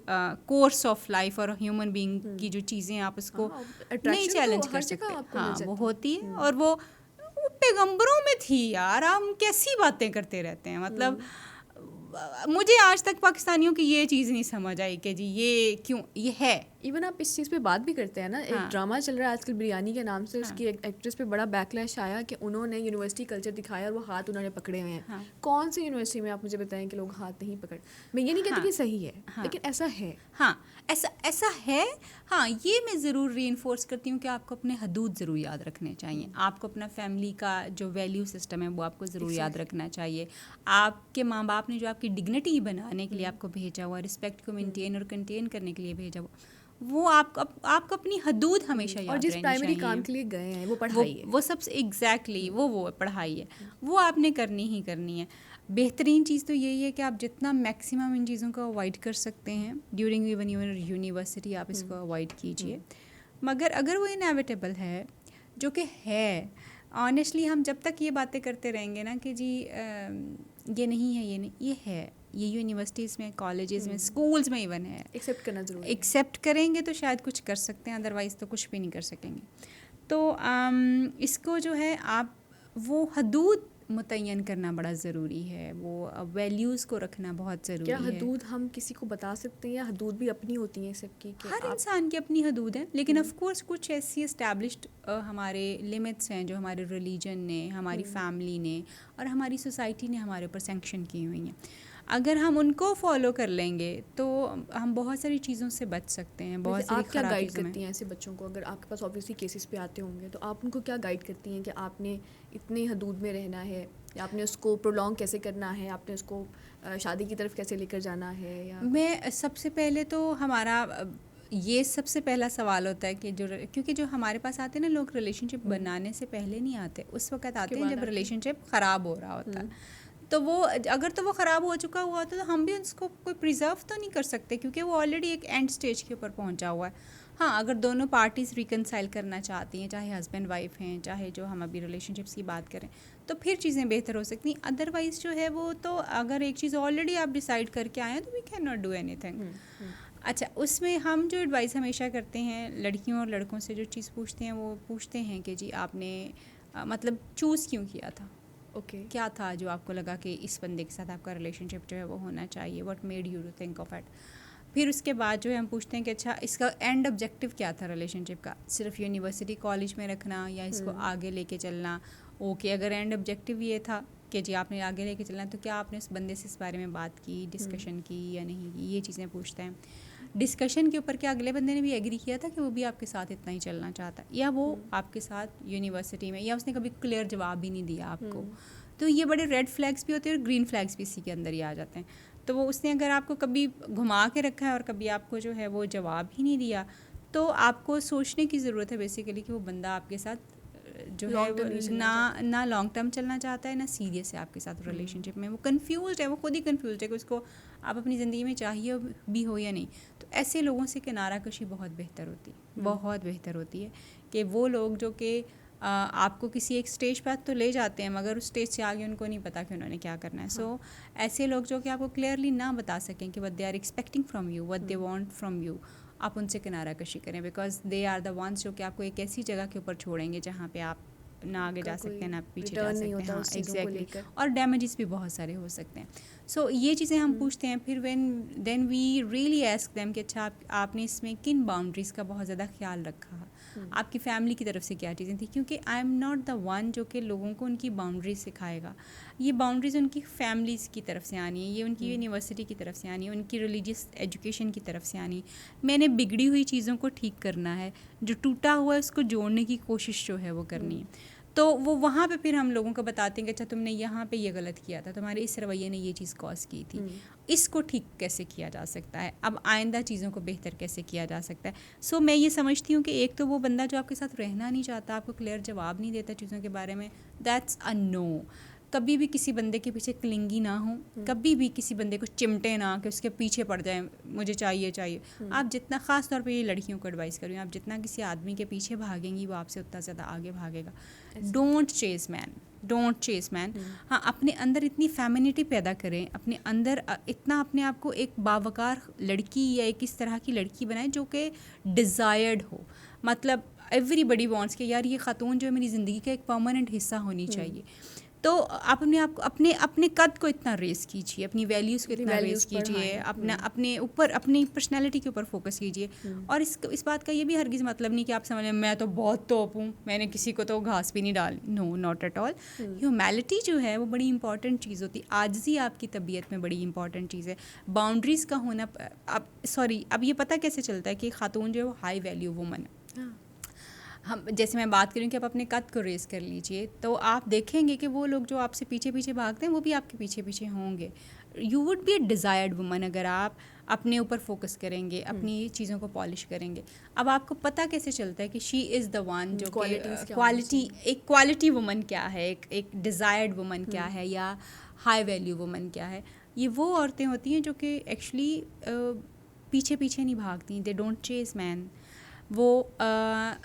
course of life और ह्यूमन बीइंग की जो चीज़ें आप उसको हाँ, नहीं attraction तो चैलेंज हर कर जगह सकते। आपको मिल हाँ, जाती वो है। होती है। और वो पैगंबरों में थी यार। हम कैसी बातें करते रहते हैं, मतलब मुझे आज तक पाकिस्तानियों की ये चीज़ नहीं समझ आई कि जी ये क्यों ये है। इवन आप इस चीज़ पे बात भी करते हैं ना, एक हाँ। ड्रामा चल रहा है आजकल बिरयानी के नाम से, उसकी एक एक्ट्रेस पे बड़ा बैकलैश आया कि उन्होंने यूनिवर्सिटी कल्चर दिखाया और वो हाथ उन्होंने पकड़े हुए हैं। हाँ। कौन सी यूनिवर्सिटी में आप मुझे बताएं कि लोग हाथ नहीं पकड़? मैं ये नहीं कहती हाँ। कि सही है, हाँ। लेकिन ऐसा है। हाँ, ऐसा है। हाँ, ये मैं ज़रूर रीइंफोर्स करती हूँ कि आपको अपने हदूद ज़रूर याद रखने चाहिए। आपको अपना फैमिली का जो वैल्यू सिस्टम है वो आपको ज़रूर याद रखना चाहिए। आपके माँ बाप ने जो आपकी डिग्निटी बनाने के लिए आपको भेजा हुआ, रिस्पेक्ट को मेंटेन और कंटेन करने के लिए भेजा हुआ, वो आपको अपनी हदूद हमेशा याद और जिस रहनी प्राइमरी चाहिए। काम के लिए गए हैं वो पढ़ाई है। वो सबसे एग्जैक्टली वो पढ़ाई है, वो आपने करनी ही करनी है। बेहतरीन चीज़ तो यही है कि आप जितना मैक्सिमम इन चीज़ों को अवॉइड कर सकते हैं ड्यूरिंग इवन योर यूनिवर्सिटी, आप इसको अवॉइड कीजिए। मगर अगर वो इनएविटेबल है, जो कि है, ऑनेस्टली हम जब तक ये बातें करते रहेंगे ना कि जी ये नहीं है, ये नहीं, ये है, ये यूनिवर्सिटीज़ में, कॉलेजेस में, स्कूल्स में इवन है, एक्सेप्ट करना जरूरी है। एक्सेप्ट करेंगे तो शायद कुछ कर सकते हैं, अदरवाइज़ तो कुछ भी नहीं कर सकेंगे। तो इसको जो है आप वो हदूद मुतय्यन करना बड़ा ज़रूरी है, वो वैल्यूज़ को रखना बहुत ज़रूरी क्या है। हदूद हम किसी को बता सकते हैं या हदूद भी अपनी होती हैं सबकी? कि हर आप इंसान की अपनी हदूद है, लेकिन ऑफ कोर्स कुछ ऐसी एस्टैब्लिश्ड हमारे लिमिट्स हैं जो हमारे रिलीजन ने, हमारी फैमिली ने और हमारी सोसाइटी ने हमारे ऊपर सैंक्शन की हुई हैं। अगर हम उनको फॉलो कर लेंगे तो हम बहुत सारी चीज़ों से बच सकते हैं। बहुत वैसे सारी आप क्या खराब गाइड चीज़ों में। करती हैं ऐसे बच्चों को? अगर आपके पास ऑब्वियसली केसेस पे आते होंगे तो आप उनको क्या गाइड करती हैं कि आपने इतने हदूद में रहना है, या आपने उसको प्रोलॉन्ग कैसे करना है, आपने उसको शादी की तरफ कैसे लेकर जाना है? या मैं सबसे पहले तो हमारा ये सबसे पहला सवाल होता है कि क्योंकि जो हमारे पास आते हैं ना लोग, रिलेशनशिप बनाने से पहले नहीं आते, उस वक्त आते हैं जब रिलेशनशिप ख़राब हो रहा होता है। तो वो अगर तो वो ख़राब हो चुका हुआ होता तो हम भी उसको कोई प्रिजर्व तो नहीं कर सकते, क्योंकि वो ऑलरेडी एक एंड स्टेज के ऊपर पहुंचा हुआ है। हाँ, अगर दोनों पार्टीज़ रिकनसाइल करना चाहती हैं, चाहे हस्बैंड वाइफ हैं, चाहे जो हम अभी रिलेशनशिप्स की बात करें, तो फिर चीज़ें बेहतर हो सकती हैं। अदरवाइज़ जो है वो तो अगर एक चीज़ ऑलरेडी आप डिसाइड करके आए हैं तो we can not do anything. अच्छा, उसमें हम जो एडवाइस हमेशा करते हैं लड़कियों और लड़कों से, जो चीज़ पूछते हैं वो पूछते हैं कि जी आपने मतलब चूज़ क्यों किया था, ओके क्या था जो आपको लगा कि इस बंदे के साथ आपका रिलेशनशिप जो है वो होना चाहिए, what made you to think of it. फिर उसके बाद जो है हम पूछते हैं कि अच्छा इसका एंड ऑब्जेक्टिव क्या था रिलेशनशिप का, सिर्फ यूनिवर्सिटी कॉलेज में रखना या इसको आगे लेके चलना। ओके, अगर एंड ऑब्जेक्टिव ये था कि जी आपने आगे लेके चलना, तो क्या आपने उस बंदे से इस बारे में बात की, डिस्कशन की या नहीं की, ये चीज़ें पूछते हैं। डिस्कशन के ऊपर क्या अगले बंदे ने भी एग्री किया था कि वो भी आपके साथ इतना ही चलना चाहता है, या वो आपके साथ यूनिवर्सिटी में, या उसने कभी क्लियर जवाब भी नहीं दिया आपको। तो ये बड़े रेड फ्लैग्स भी होते हैं और ग्रीन फ्लैग्स भी इसी के अंदर ही आ जाते हैं। तो वो उसने अगर आपको कभी घुमा के रखा है और कभी आपको जो है वो जवाब ही नहीं दिया, तो आपको सोचने की ज़रूरत है बेसिकली कि वो बंदा आपके साथ जो है Long term नहीं वो चलना ना लॉन्ग टर्म चलना चाहता है, ना सीरियस है आपके साथ रिलेशनशिप में। वो कंफ्यूज है, वो खुद ही कंफ्यूज है कि उसको आप अपनी ज़िंदगी में चाहिए भी हो या नहीं। तो ऐसे लोगों से किनारा कशी बहुत बेहतर होती है, बहुत बेहतर होती है कि वो लोग जो कि आपको किसी एक स्टेज पर तो ले जाते हैं, मगर उस स्टेज से आगे उनको नहीं पता कि उन्होंने क्या करना है। सो ऐसे लोग जो कि आपको क्लियरली ना बता सकें कि what they are expecting from you, what they want from you, आप उनसे किनारा कशी करें, because they are the ones जो कि आपको एक ऐसी जगह के ऊपर छोड़ेंगे जहाँ पे आप ना आगे जा सकते हैं ना पीछे जा return नहीं सकते हैं। होता हाँ, उस चीज़ों को एग्जैक्टली। लेकर। और डैमेजेस भी बहुत सारे हो सकते हैं। सो ये चीज़ें हम पूछते हैं। फिर then we really ask them कि अच्छा आपने इसमें किन बाउंड्रीज़ का बहुत ज़्यादा ख्याल रखा, आपकी फैमिली की तरफ से क्या चीज़ें थी, क्योंकि I am not the one जो कि लोगों को उनकी बाउंड्रीज सिखाएगा। ये बाउंड्रीज़ उनकी फैमिलीज़ की तरफ से आनी है, ये उनकी यूनिवर्सिटी की तरफ से आनी है, उनकी रिलीजियस एजुकेशन की तरफ से आनी है। मैंने बिगड़ी हुई चीज़ों को ठीक करना है, जो टूटा हुआ है उसको जोड़ने की कोशिश जो है वो करनी है। तो वो वहाँ पे फिर हम लोगों को बताते हैं कि अच्छा तुमने यहाँ पे ये गलत किया था, तुम्हारे इस रवैये ने ये चीज़ कॉज की थी, इसको ठीक कैसे किया जा सकता है, अब आइंदा चीज़ों को बेहतर कैसे किया जा सकता है। सो मैं ये समझती हूँ कि एक तो वो बंदा जो आपके साथ रहना नहीं चाहता, आपको क्लियर जवाब नहीं देता चीज़ों के बारे में, दैट्स अ नो। कभी भी किसी बंदे के पीछे क्लिंगी ना हो, कभी भी किसी बंदे को चिमटे ना कि उसके पीछे पड़ जाए मुझे चाहिए। आप जितना, ख़ास तौर पे ये लड़कियों को एडवाइस करूँ, आप जितना किसी आदमी के पीछे भागेंगी वो आपसे उतना ज़्यादा आगे भागेगा। Don't chase man. हाँ, अपने अंदर इतनी फेमिनिटी पैदा करें, अपने अंदर इतना अपने आप को एक बावकार लड़की या एक इस तरह की लड़की बनाएं जो कि डिज़ायर्ड हो। मतलब एवरीबडी वांट्स कि यार ये खातून जो है मेरी ज़िंदगी का एक परमानेंट हिस्सा होनी चाहिए। तो आप अपने आप को अपने कद को इतना रेस कीजिए, अपनी वैल्यूज़ को इतना रेस कीजिए, अपने ऊपर अपनी पर्सनैलिटी के ऊपर फोकस कीजिए। और इस बात का ये भी हरगिज़ मतलब नहीं कि आप समझ लें मैं तो बहुत तोप हूँ, मैंने किसी को तो घास भी नहीं डाली। No, not at all. Humility जो है वो बड़ी इंपॉर्टेंट चीज़ होती है, आजिज़ी आपकी तबीयत में बड़ी इंपॉर्टेंट चीज़ है। बाउंड्रीज़ का होना, अब ये पता कैसे चलता है कि खातून जो है वो हाई वैल्यू वुमन है। हम जैसे मैं बात करूँ कि आप अपने कद को रेस कर लीजिए, तो आप देखेंगे कि वो लोग जो आपसे पीछे पीछे भागते हैं वो भी आपके पीछे पीछे होंगे। You would be A desired woman अगर आप अपने ऊपर फोकस करेंगे, अपनी चीज़ों को पॉलिश करेंगे। अब आपको पता कैसे चलता है कि शी इज़ द वन जो एक क्वालिटी वुमन क्या है, एक डिज़ायर्ड वुमन क्या है, या हाई वैल्यू वुमन क्या है। ये वो औरतें होती हैं जो कि एक्चुअली पीछे पीछे नहीं भागती, दे डोंट चेस मैन। वो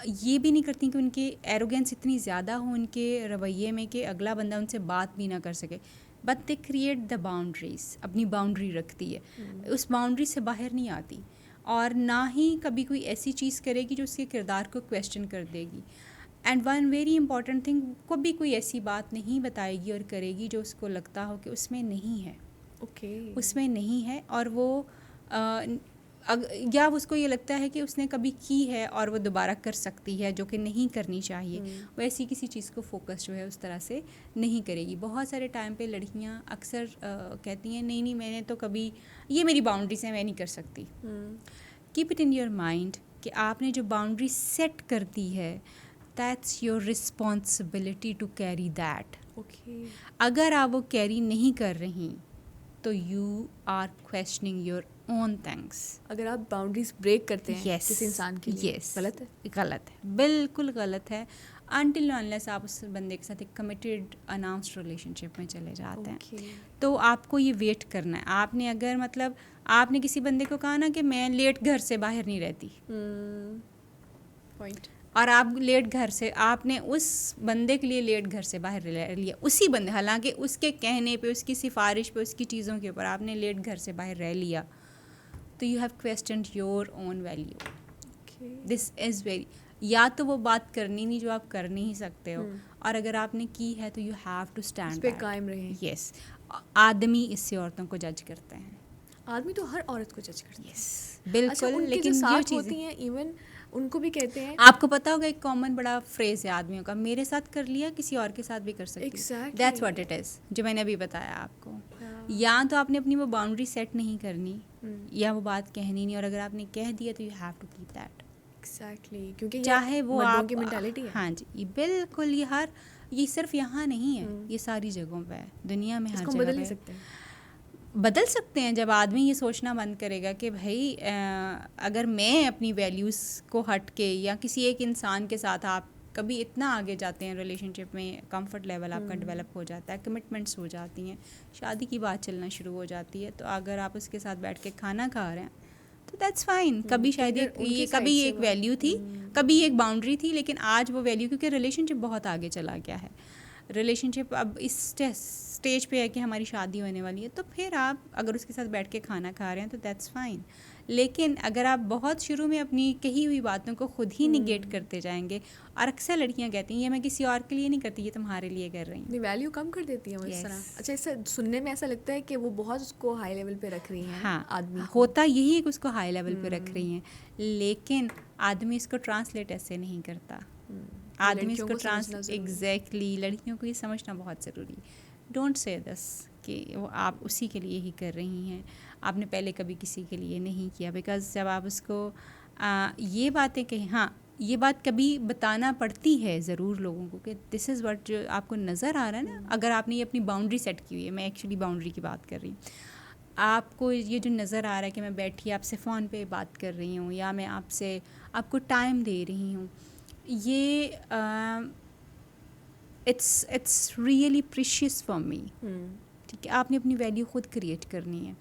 ये भी नहीं करती कि उनकी एरोगेंस इतनी ज़्यादा हो उनके रवैये में कि अगला बंदा उनसे बात भी ना कर सके, but they create the boundaries, अपनी बाउंड्री रखती है, उस बाउंड्री से बाहर नहीं आती, और ना ही कभी कोई ऐसी चीज़ करेगी जो उसके किरदार को क्वेश्चन कर देगी। And one very important thing, कभी कोई ऐसी बात नहीं बताएगी और करेगी जो उसको लगता हो कि उसमें नहीं है, उसमें नहीं है, और वो या उसको ये लगता है कि उसने कभी की है और वो दोबारा कर सकती है, जो कि नहीं करनी चाहिए। वो ऐसी किसी चीज़ को फोकस जो है उस तरह से नहीं करेगी। बहुत सारे टाइम पे लड़कियां अक्सर कहती हैं नहीं मैंने तो कभी, ये मेरी बाउंड्रीज है, मैं नहीं कर सकती। Keep it in your mind कि आपने जो बाउंड्री सेट कर दी है, that's your responsibility to carry that. अगर आप वो कैरी नहीं कर रही तो you are questioning your own things. अगर आप बाउंड्रीज ब्रेक करते हैं Yes. किसी इंसान के लिए, Yes. गलत है। गलत है, बिल्कुल गलत है। अनटिल अनलेस आप उस बंदे के साथ एक कमिटेड अनाउंस्ड रिलेशनशिप में चले जाते हैं, Okay. तो आपको ये वेट करना है। आपने अगर मतलब आपने किसी बंदे को कहा ना कि मैं लेट घर से बाहर नहीं रहती, पॉइंट। और आप लेट घर से, आपने उस बंदे के लिए लेट घर से बाहर रह लिया, उसी बंदे, हालांकि उसके कहने पे, उसकी सिफारिश पे, उसकी चीज़ों के ऊपर आपने लेट घर से बाहर रह लिया, तो you have questioned your own value. This is very, या तो वो बात करनी नहीं जो आप कर नहीं सकते हो, और अगर आपने की है तो यू हैव टू इस स्टैंड पे कायम रहें। यस। आदमी इससे औरतों को जज करते हैं। आदमी तो हर औरत को जज करता है। यस, अच्छा, बिल्कुल। उनके लेकिन जो ये साथ चीज़ें होती हैं इवन उनको भी कहते हैं। आपको पता होगा, एक कॉमन बड़ा फ्रेज है आदमियों का, मेरे साथ कर लिया किसी और के साथ भी कर सकती है। Exactly. That's what it is, जो मैंने अभी बताया आपको। या तो आपने अपनी वो बाउंड्री सेट नहीं करनी, या वो बात कहनी नहीं, और अगर आपने कह दिया तो you have to keep that. Exactly, क्योंकि चाहे वो मर्दों आप की मेंटालिटी है। हाँ जी, ये बिल्कुल, ये सिर्फ यहाँ नहीं है, ये सारी जगहों पे है, दुनिया में हर इसको हम जगह बदल पे नहीं है। सकते हैं। बदल सकते हैं जब आदमी ये सोचना बंद करेगा कि भाई अगर मैं अपनी वैल्यूज़ को हट के, या किसी एक इंसान के साथ आप कभी इतना आगे जाते हैं रिलेशनशिप में, कंफर्ट लेवल आपका डेवलप हो जाता है, कमिटमेंट्स हो जाती हैं, शादी की बात चलना शुरू हो जाती है, तो अगर आप उसके साथ बैठ के खाना खा रहे हैं तो दैट्स फाइन। कभी शायद अगर उनकी ये साइड कभी से एक वो- वैल्यू थी, कभी एक बाउंड्री थी, लेकिन आज वो वैल्यू, क्योंकि रिलेशनशिप बहुत आगे चला गया है, रिलेशनशिप अब इस स्टेज पे है कि हमारी शादी होने वाली है, तो फिर आप अगर उसके साथ बैठ के खाना खा रहे हैं तो दैट्स फाइन। लेकिन अगर आप बहुत शुरू में अपनी कही हुई बातों को खुद ही निगेट करते जाएंगे, और अक्सर लड़कियां कहती हैं ये मैं किसी और के लिए नहीं करती, ये तुम्हारे लिए कर रही हूँ। अपनी वैल्यू कम कर देती है वो इस Yes. तरह। अच्छा, इससे सुनने में ऐसा लगता है कि वो बहुत उसको हाई लेवल पे रख रही हैं। हाँ, आदमी को। होता यही है कि उसको हाई लेवल पे रख रही हैं, लेकिन आदमी इसको ट्रांसलेट ऐसे नहीं करता। आदमी लड़कियों इसको को समझना ज़रूरी है। एग्जैक्टली, लड़कियों को ये समझना बहुत ज़रूरी। डोंट से दिस कि वो आप उसी के लिए ही कर रही हैं, आपने पहले कभी किसी के लिए नहीं किया। बिकॉज जब आप उसको ये बातें कहें, हाँ ये बात कभी बताना पड़ती है ज़रूर लोगों को कि दिस इज़ व्हाट, जो आपको नज़र आ रहा है ना, अगर आपने ये अपनी बाउंड्री सेट की हुई है, मैं एक्चुअली बाउंड्री की बात कर रही हूँ, आपको ये जो नज़र आ रहा है कि मैं बैठी आपसे फ़ोन पे बात कर रही हूँ, या मैं आपको टाइम दे रही हूँ, ये it's really precious for me. ठीक है, आपने अपनी वैल्यू खुद क्रिएट करनी है।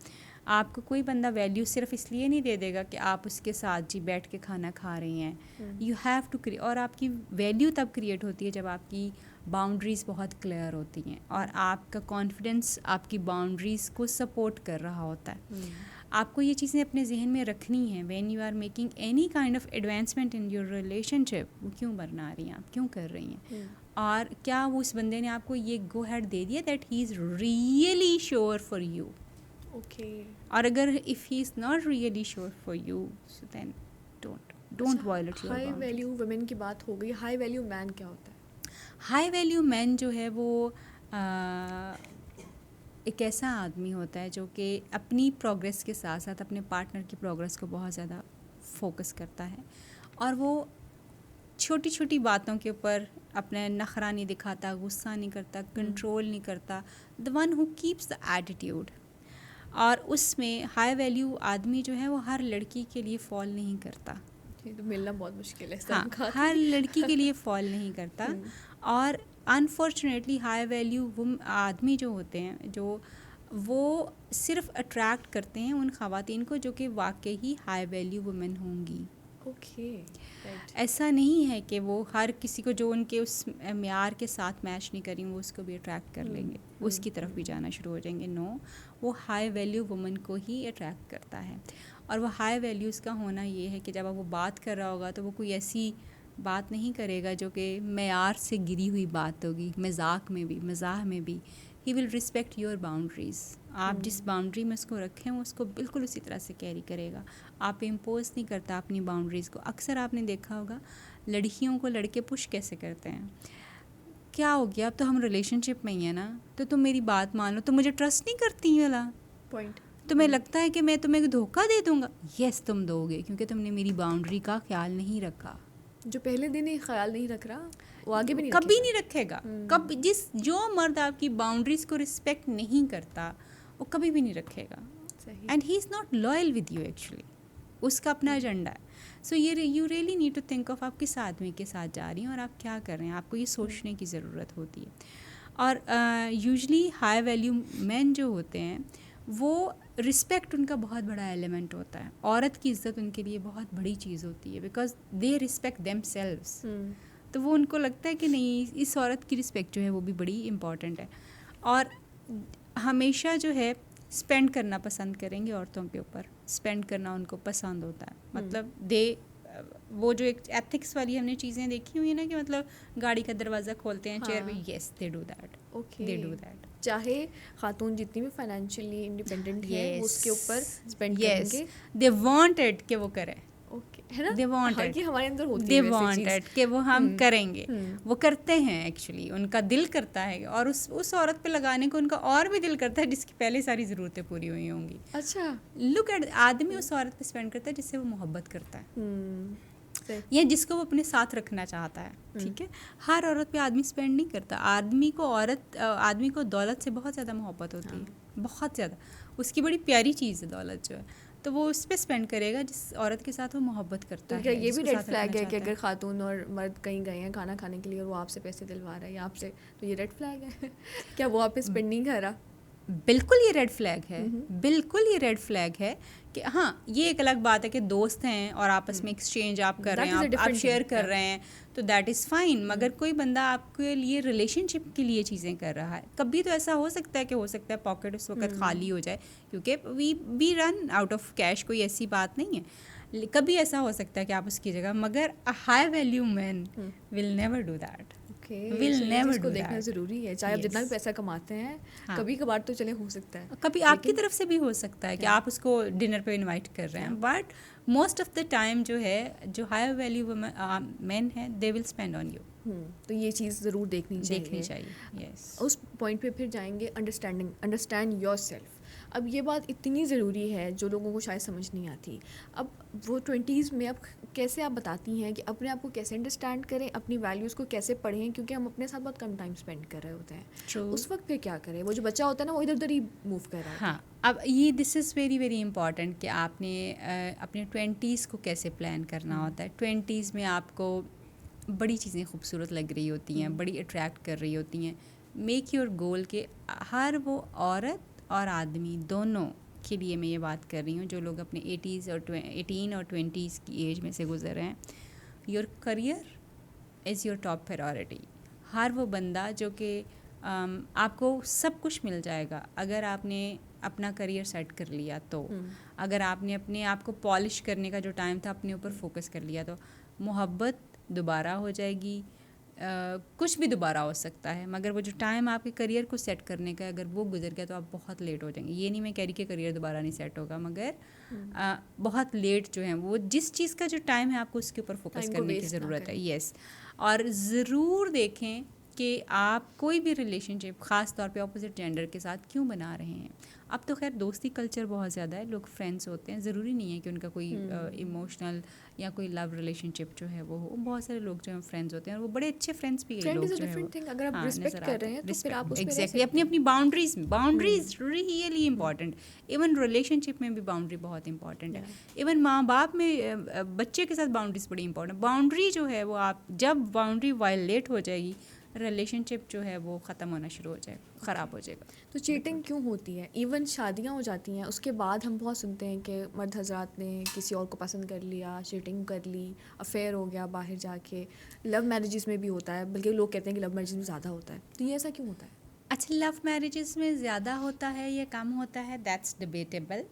आपको कोई बंदा वैल्यू सिर्फ इसलिए नहीं दे देगा कि आप उसके साथ जी बैठ के खाना खा रही हैं। यू हैव टू क्रिएट, और आपकी वैल्यू तब क्रिएट होती है जब आपकी बाउंड्रीज़ बहुत क्लियर होती हैं, और आपका कॉन्फिडेंस आपकी बाउंड्रीज़ को सपोर्ट कर रहा होता है। आपको ये चीज़ें अपने जहन में रखनी है। When you are making any kind of advancement in your relationship, वो क्यों बना रही हैं आप, क्यों कर रही हैं, और क्या वो उस बंदे ने आपको ये गो हेड दे दिया that he is really sure for you. Okay. और अगर if he is not really sure for you, so then don't violate your high boundary. Value women की बात हो गई, हाई वैल्यू मैन क्या होता है? हाई वैल्यू मैन जो है वो एक ऐसा आदमी होता है जो कि अपनी प्रोग्रेस के साथ साथ अपने पार्टनर की प्रोग्रेस को बहुत ज़्यादा फोकस करता है, और वो छोटी छोटी बातों के ऊपर अपना नखरा नहीं दिखाता, गुस्सा नहीं करता, कंट्रोल नहीं करता। The one who keeps the attitude. और उसमें हाई वैल्यू आदमी जो है वो हर लड़की के लिए फॉल नहीं करता। ये तो मिलना बहुत मुश्किल है इस हाँ, तरह का। हर लड़की के लिए फॉल नहीं करता। और अनफॉर्चुनेटली हाई वैल्यू आदमी जो होते हैं, जो वो सिर्फ अट्रैक्ट करते हैं उन ख़वातीन को जो कि वाकई ही हाई वैल्यू वुमेन होंगी। ओके, ऐसा नहीं है कि वो हर किसी को जो उनके उस म्यार के साथ मैच नहीं करेंगे वो उसको भी अट्रैक्ट कर लेंगे, उसकी तरफ भी जाना शुरू हो जाएंगे। नो, वो हाई वैल्यू वुमन को ही अट्रैक्ट करता है। और वो हाई वैल्यूज़ का होना ये है कि जब वो बात कर रहा होगा तो वो कोई ऐसी बात नहीं करेगा जो कि म्यार से गिरी हुई बात होगी, मजाक में भी, मज़ाह में भी। He will respect your boundaries. आप जिस बाउंड्री में उसको रखें वो उसको बिल्कुल उसी तरह से कैरी करेगा। आप इम्पोज नहीं करता अपनी बाउंड्रीज़ को। अक्सर आपने देखा होगा लड़कियों को लड़के पुश कैसे करते हैं, क्या हो गया अब तो हम रिलेशनशिप में ही है ना, तो तुम मेरी बात मान लो, तुम मुझे ट्रस्ट नहीं करती वाला, पॉइंट। तुम्हें लगता है कि मैं तुम्हें धोखा दे दूंगा। यस, तुम दोगे, क्योंकि तुमने मेरी बाउंड्री का ख्याल नहीं रखा। जो पहले दिन ही ख्याल नहीं रख रहा वो आगे भी नहीं कभी रखेगा। नहीं रखेगा। जो मर्द आपकी बाउंड्रीज़ को रिस्पेक्ट नहीं करता वो कभी भी नहीं रखेगा. सही. And he is not loyal with you actually. उसका अपना एजेंडा है. सो ये you really need to think of आप किस आदमी के साथ जा रही हैं और आप क्या कर रहे हैं. आपको ये सोचने की ज़रूरत होती है. और यूजली हाई वैल्यू मैन जो होते हैं वो रिस्पेक्ट उनका बहुत बड़ा एलिमेंट होता है. औरत की इज़्ज़त उनके लिए बहुत बड़ी चीज़ होती है because they respect them selves. तो वो उनको लगता है कि नहीं, इस औरत की रिस्पेक्ट जो है वो भी बड़ी इम्पॉर्टेंट है. और हमेशा जो है स्पेंड करना पसंद करेंगे औरतों के ऊपर. स्पेंड करना उनको पसंद होता है. मतलब वो जो एक एथिक्स वाली हमने चीज़ें देखी हुई है ना कि मतलब गाड़ी का दरवाज़ा खोलते हैं चेयर पे. Yes, they do that. Okay. They do that. चाहे खातून जितनी भी फाइनेंशियली इंडिपेंडेंट है Yes. उसके ऊपर स्पेंड Yes. करेंगे. दे वांटेड कि वो करें. ओके, है ना. They want हाँ, it. ये हमारे अंदर होती दे है वैसे वांटेड चीज़. कि वो हम करेंगे. हम्म. वो करते हैं एक्चुअली. उनका दिल करता है और उस औरत पे लगाने को उनका और भी दिल करता है जिसकी पहले सारी ज़रूरतें पूरी हुई होंगी. अच्छा. लुक एट, आदमी उस औरत पे स्पेंड करता है जिससे वो मोहब्बत करता है सही. या जिसको वो अपने साथ रखना चाहता है. ठीक है. हर औरत पे आदमी स्पेंड नहीं करता. आदमी को दौलत से बहुत ज़्यादा मोहब्बत होती है. बहुत ज़्यादा. उसकी बड़ी प्यारी चीज़ है दौलत जो है. तो वो उस पर स्पेंड करेगा जिस औरत के साथ वो मोहब्बत करता तो है. क्या ये भी जिसको रेड साथ फ्लैग रखना है कि चाहता अगर खातून और मर्द कहीं गए हैं खाना खाने के लिए और वो आपसे पैसे दिलवा रहा है या आपसे, तो ये रेड फ्लैग है? क्या वो आप पे स्पेंड नहीं कर रहा? बिल्कुल ये रेड फ्लैग है. बिल्कुल ये रेड फ्लैग है कि हाँ, ये एक अलग बात है कि दोस्त हैं और आपस में एक्सचेंज आप कर रहे That is a हैं, आप different शेयर thing, कर yeah. रहे हैं, तो दैट इज़ फाइन. मगर कोई बंदा आपके लिए रिलेशनशिप के लिए चीज़ें कर रहा है. कभी तो ऐसा हो सकता है पॉकेट उस वक्त खाली हो जाए क्योंकि we run out of cash. कोई ऐसी बात नहीं है. कभी ऐसा हो सकता है कि आप उसकी जगह, मगर a high value man will never do that. Okay. Will never इसको do देखना that. ज़रूरी है. चाहे आप जितना भी Yes. पैसा कमाते हैं, हाँ. कभी कभार तो चले हो सकता है. कभी आपकी तरफ से भी हो सकता है कि आप उसको डिनर पे इनवाइट कर रहे हैं. But most of the time जो है, जो हाई वैल्यू मैन है, they will spend on you. तो ये चीज़ ज़रूर देखनी देखनी चाहिए. यस. उस पॉइंट पे फिर जाएंगे अंडरस्टैंड योर सेल्फ. अब ये बात इतनी ज़रूरी है जो लोगों को शायद समझ नहीं आती. अब वो 20s में अब कैसे आप बताती हैं कि अपने आप को कैसे अंडरस्टैंड करें, अपनी वैल्यूज़ को कैसे पढ़ें, क्योंकि हम अपने साथ बहुत कम टाइम स्पेंड कर रहे होते हैं. True. उस वक्त पे क्या करें? वो जो बच्चा होता है ना, वो इधर उधर ही मूव कर रहा है. हाँ, अब ये this is very very important कि आपने अपने 20s को कैसे प्लान करना होता है. 20s में आपको बड़ी चीज़ें खूबसूरत लग रही होती हैं, बड़ी अट्रैक्ट कर रही होती हैं. मेक योर गोल के हर वो औरत और आदमी दोनों के लिए मैं ये बात कर रही हूँ जो लोग अपने 18 और 20s की एज में से गुजर रहे हैं. Your career is your top priority. हर वो बंदा जो कि आपको सब कुछ मिल जाएगा अगर आपने अपना करियर सेट कर लिया तो. अगर आपने अपने आप को पॉलिश करने का जो टाइम था अपने ऊपर फोकस कर लिया तो मोहब्बत दोबारा हो जाएगी. कुछ भी दोबारा हो सकता है, मगर वो जो टाइम आपके करियर को सेट करने का अगर वो गुजर गया तो आप बहुत लेट हो जाएंगे. ये नहीं मैं कह रही कि करियर दोबारा नहीं सेट होगा, मगर बहुत लेट जो है वो जिस चीज़ का जो टाइम है आपको उसके ऊपर फोकस Time को करने की waste ना ज़रूरत है. करें. यस. और ज़रूर देखें कि आप कोई भी रिलेशनशिप ख़ास तौर पे ऑपोजिट जेंडर के साथ क्यों बना रहे हैं. अब तो खैर दोस्ती कल्चर बहुत ज़्यादा है, लोग फ्रेंड्स होते हैं. ज़रूरी नहीं है कि उनका कोई इमोशनल या कोई लव रिलेशनशिप जो है वो हो. बहुत सारे लोग जो हैं फ्रेंड्स होते हैं और वो बड़े अच्छे फ्रेंड्स भी Friend लोग is a जो है different वो thing. अगर आप हाँ, respect नज़र कर आते रहे हैं. हैं तो फिर आप उस पे रह एग्जैक्टली. सकते अपनी अपनी boundaries really important. Even relationship में भी बाउंड्री बहुत इंपॉर्टेंट है. इवन माँ बाप में बच्चे के साथ बाउंड्रीज बड़ी इंपॉर्टेंट. बाउंड्री जो है वो आप जब बाउंड्री वायलेट हो जाएगी रिलेशनशिप जो है वो ख़त्म होना शुरू हो जाएगा, ख़राब हो जाएगा. तो चीटिंग क्यों होती है? इवन शादियां हो जाती हैं उसके बाद हम बहुत सुनते हैं कि मर्द हजरात ने किसी और को पसंद कर लिया, चीटिंग कर ली, अफेयर हो गया बाहर जाके. लव मैरिजेस में भी होता है, बल्कि लोग कहते हैं कि लव मैरिजेस में ज़्यादा होता है. तो ये ऐसा क्यों होता है? अच्छा, लव मैरिजेस में ज़्यादा होता है या कम होता है, दैट्स डिबेटेबल.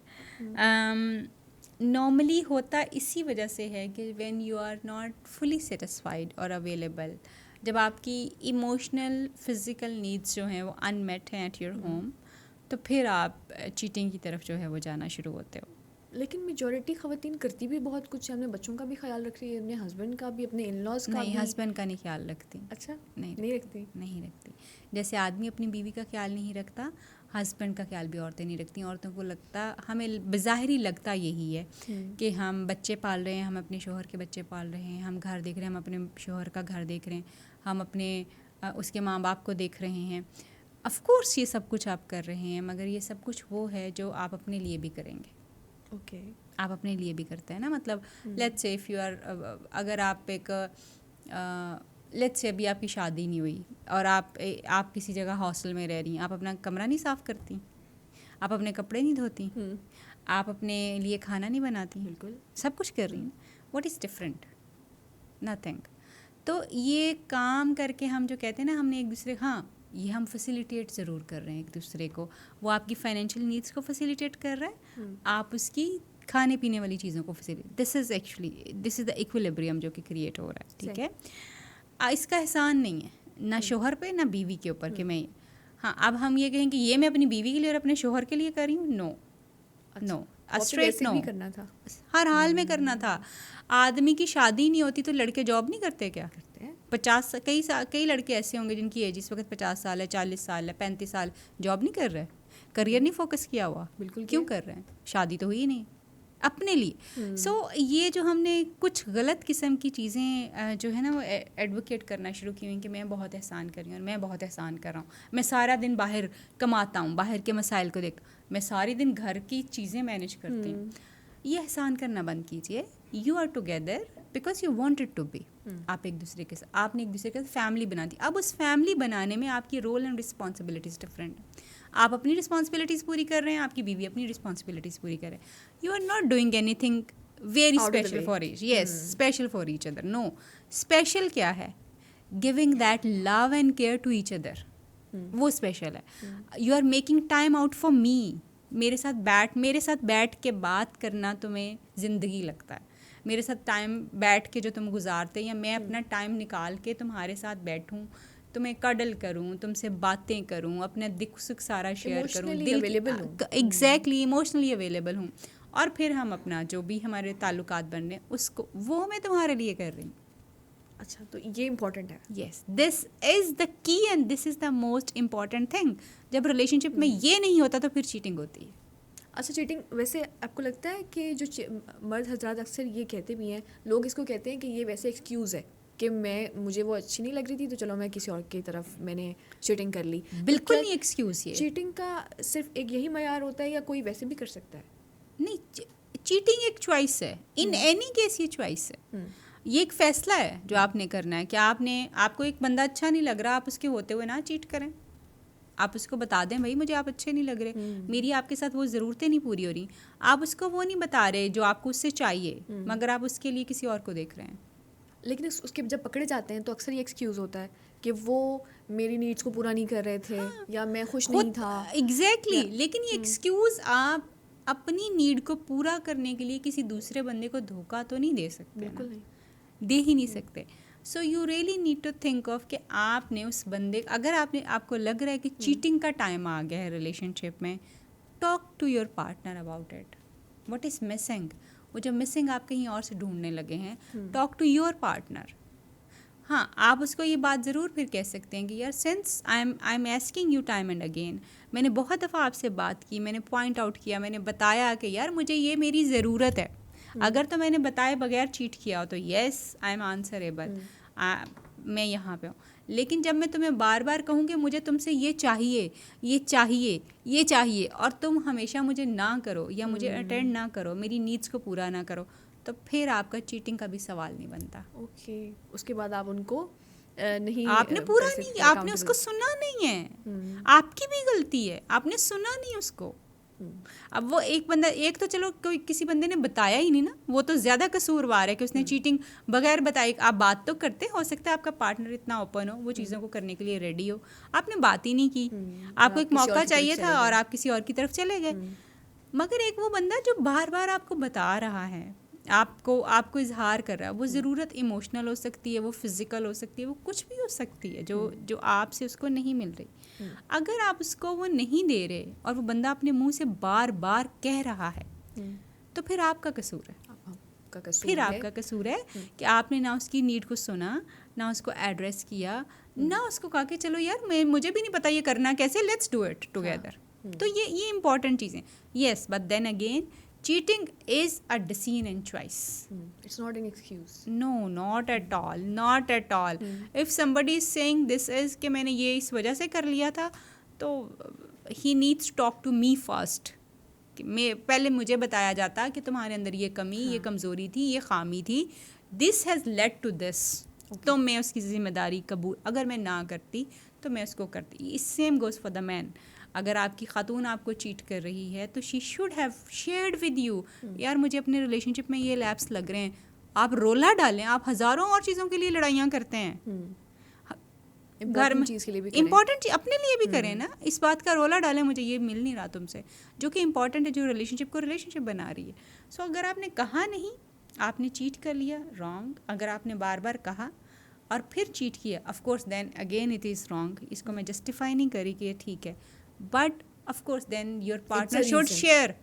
नॉर्मली होता इसी वजह से है कि when you are not fully satisfied और अवेलेबल, जब आपकी इमोशनल फिज़िकल नीड्स जो हैं वो अनमेट हैं एट योर होम, तो फिर आप चीटिंग की तरफ जो है वो जाना शुरू होते हो. लेकिन मेजॉरिटी ख़वातीन करती भी बहुत कुछ है. अपने बच्चों का भी ख्याल रख रही है, अपने हस्बैंड का भी, अपने इन-लॉज़ का नहीं, भी. हस्बैंड का नहीं ख्याल रखती. अच्छा, नहीं नहीं रखती. नहीं रखती. जैसे आदमी अपनी बीवी का ख्याल नहीं रखता, हस्बैंड का ख्याल भी औरतें नहीं रखती. औरतों को लगता, हमें बज़ाहिरी लगता यही है कि हम बच्चे पाल रहे हैं, हम अपने शोहर के बच्चे पाल रहे हैं, हम घर देख रहे हैं, हम अपने शोहर का घर देख रहे हैं, हम अपने उसके माँ बाप को देख रहे हैं. ऑफ कोर्स ये सब कुछ आप कर रहे हैं, मगर ये सब कुछ वो है जो आप अपने लिए भी करेंगे। ओके। आप अपने लिए भी करते हैं ना, मतलब let's say if you are, अगर आप एक लेट्स से अभी आपकी शादी नहीं हुई और आप किसी जगह हॉस्टल में रह रही हैं, आप अपना कमरा नहीं साफ़ करती, आप अपने कपड़े नहीं धोती, आप अपने लिए खाना नहीं बनाती, बिल्कुल। सब कुछ कर रही हैं। What is different? नथिंग। तो ये काम करके हम जो कहते हैं ना, हमने एक दूसरे, हाँ ये हम फैसिलिटेट ज़रूर कर रहे हैं एक दूसरे को, वो आपकी फाइनेंशियल नीड्स को फैसिलिटेट कर रहा है, आप उसकी खाने पीने वाली चीज़ों को facilitate, this is the equilibrium जो कि क्रिएट हो रहा है, ठीक है। इसका एहसान नहीं है ना शोहर पे ना बीवी के ऊपर कि मैं, हाँ अब हम ये कहें कि ये मैं अपनी बीवी के लिए और अपने शोहर के लिए कर रही हूँ, नो स्ट्रेट नो, करना था, हर हाल में करना था। आदमी की शादी नहीं होती तो लड़के जॉब नहीं करते क्या? करते हैं। 50 कई लड़के ऐसे होंगे जिनकी एज इस वक्त 50 साल है, 40 साल है, 35 साल, जॉब नहीं कर रहे, करियर नहीं फोकस किया हुआ। बिल्कुल। क्यों कर रहे हैं? शादी तो हुई नहीं अपने लिए। सो ये जो हमने कुछ गलत किस्म की चीज़ें जो है ना वो एडवोकेट करना शुरू की हुई कि मैं बहुत एहसान कर रही हूँ और मैं बहुत एहसान कर रहा हूँ, मैं सारा दिन बाहर कमाता हूँ, बाहर के मसाइल को देख, मैं सारी दिन घर की चीज़ें मैनेज करती हूँ। ये एहसान करना बंद कीजिए। You are together because you wanted to be. आप एक दूसरे के साथ, आपने एक दूसरे के साथ फैमिली बना दी। अब उस फैमिली बनाने में आपकी रोल एंड रिस्पॉन्सिबिलिटीज़ डिफरेंट है। आप अपनी रिस्पॉन्सिबिलिटीज़ पूरी कर रहे हैं, आपकी बीवी अपनी रिस्पॉन्सिबिलिटीज़ पूरी कर रहे हैं। You are not doing anything very special for each, yes special for each other. No, special क्या है? Giving that love and care to each other, वो स्पेशल है। You are making time out for me. मेरे साथ बैठ के बात करना तुम्हें ज़िंदगी लगता है। मेरे साथ टाइम बैठ के जो तुम गुजारते, या मैं अपना टाइम निकाल के तुम्हारे साथ बैठूं, तुम्हें कडल करूं, तुमसे बातें करूं, अपना दुख सुख सारा शेयर करूं, एग्जैक्टली इमोशनली अवेलेबल हूं, और फिर हम अपना जो भी हमारे ताल्लुकात बन रहे हैं उसको, वो मैं तुम्हारे लिए कर रही हूँ। अच्छा, तो ये इम्पोर्टेंट है। Yes, this is the key and this is the most important thing. जब रिलेशनशिप में ये नहीं होता तो फिर चीटिंग होती है। अच्छा, चीटिंग वैसे आपको लगता है कि जो मर्द हजरात अक्सर ये कहते भी हैं, लोग इसको कहते हैं कि ये वैसे एक्सक्यूज़ है कि मुझे वो अच्छी नहीं लग रही थी तो चलो मैं किसी और की तरफ मैंने चीटिंग कर ली। बिल्कुल नहीं एक्सक्यूज़ ये। चीटिंग का सिर्फ एक यही मयार होता है या कोई वैसे भी कर सकता है? नहीं, चीटिंग एक चॉइस है। इन एनी केस ये चॉइस है। ये एक फैसला है जो आपने करना है कि आपको एक बंदा अच्छा नहीं लग रहा, आप उसके होते हुए ना चीट करें। आप उसको बता दें, भाई मुझे आप अच्छे नहीं लग रहे, मेरी आपके साथ वो ज़रूरतें नहीं पूरी हो रही। आप उसको वो नहीं बता रहे जो आपको उससे चाहिए, मगर आप उसके लिए किसी और को देख रहे हैं। लेकिन उसके जब पकड़े जाते हैं तो अक्सर ये एक्सक्यूज़ होता है कि वो मेरी नीड्स को पूरा नहीं कर रहे थे, या मैं खुश नहीं था। एग्जैक्टली। लेकिन ये एक्सक्यूज़ आप अपनी नीड को पूरा करने के लिए किसी दूसरे बंदे को धोखा तो नहीं दे सकते। बिल्कुल नहीं, दे ही नहीं सकते। So you really need to think of कि आपने उस बंदे, अगर आपको लग रहा है कि चीटिंग का टाइम आ गया है रिलेशनशिप में, talk to your partner about it. What is missing? वो जो मिसिंग आप कहीं और से ढूंढने लगे हैं, टॉक टू योर पार्टनर। हाँ, आप उसको ये बात ज़रूर फिर कह सकते हैं कि यार since I am asking you time and again, मैंने बहुत दफ़ा आपसे बात की, मैंने पॉइंट आउट किया, मैंने बताया कि यार मुझे ये मेरी ज़रूरत है। अगर तो मैंने बताए बगैर चीट किया हो तो येस आई एम आंसरेबल, मैं यहाँ पे हूँ। लेकिन जब मैं तुम्हें बार बार कहूँ कि मुझे तुमसे ये चाहिए, ये चाहिए, ये चाहिए, और तुम हमेशा मुझे ना करो या मुझे अटेंड ना करो, मेरी नीड्स को पूरा ना करो, तो फिर आपका चीटिंग का भी सवाल नहीं बनता। ओके। उसके बाद आप उनको नहीं, आपने पूरा नहीं, आपने उसको सुना नहीं है, आपकी भी गलती है, आपने सुना नहीं उसको। अब वो एक तो चलो कोई किसी बंदे ने बताया ही नहीं ना, वो तो ज़्यादा कसूरवार है कि उसने चीटिंग बगैर बताए। आप बात तो करते, हो सकता है आपका पार्टनर इतना ओपन हो, वो चीज़ों को करने के लिए रेडी हो, आपने बात ही नहीं की। आपको एक मौका चाहिए था और आप किसी और की तरफ चले गए। मगर एक वो बंदा जो बार बार आपको बता रहा है, आपको इजहार कर रहा है, वो ज़रूरत इमोशनल हो सकती है, वो फिज़िकल हो सकती है, वो कुछ भी हो सकती है जो आपसे उसको नहीं मिल रही। अगर आप उसको वो नहीं दे रहे और वो बंदा अपने मुंह से बार बार कह रहा है, तो फिर आपका कसूर है। आपका कसूर है कि आपने ना उसकी नीड को सुना, ना उसको एड्रेस किया, ना उसको कहा कि चलो यार मुझे भी नहीं पता ये करना कैसे, लेट्स डू इट टुगेदर। तो ये इंपॉर्टेंट चीज़ें। Yes, but then again cheating is a decision and choice. It's not an excuse. No, not at all. If somebody is saying this is कि मैंने ये इस वजह से कर लिया था, तो he needs talk to me first. मैं पहले मुझे बताया जाता कि तुम्हारे अंदर ये कमी, ये कमज़ोरी थी, ये खामी थी, this has led to this, तो मैं उसकी ज़िम्मेदारी कबूल, अगर मैं ना करती तो मैं उसको करती। इस same goes for the man. अगर आपकी खातून आपको चीट कर रही है तो she should have shared with you, यार मुझे अपने रिलेशनशिप में ये लैप्स लग रहे हैं। आप रोला डालें, आप हज़ारों और चीज़ों के लिए लड़ाइयाँ करते हैं, घर में चीज़ के लिए भी इम्पॉर्टेंट चीज़ अपने लिए भी करें ना। इस बात का रोला डालें मुझे ये मिल नहीं रहा तुमसे, जो कि इम्पॉर्टेंट है, जो रिलेशनशिप को रिलेशनशिप बना रही है। सो अगर आपने कहा नहीं, आपने चीट कर लिया, रॉन्ग। अगर आपने बार बार कहा और फिर चीट किया, of course then again it is wrong. इसको मैं जस्टिफाई नहीं करी कि ये ठीक है, but of course then your partner should share,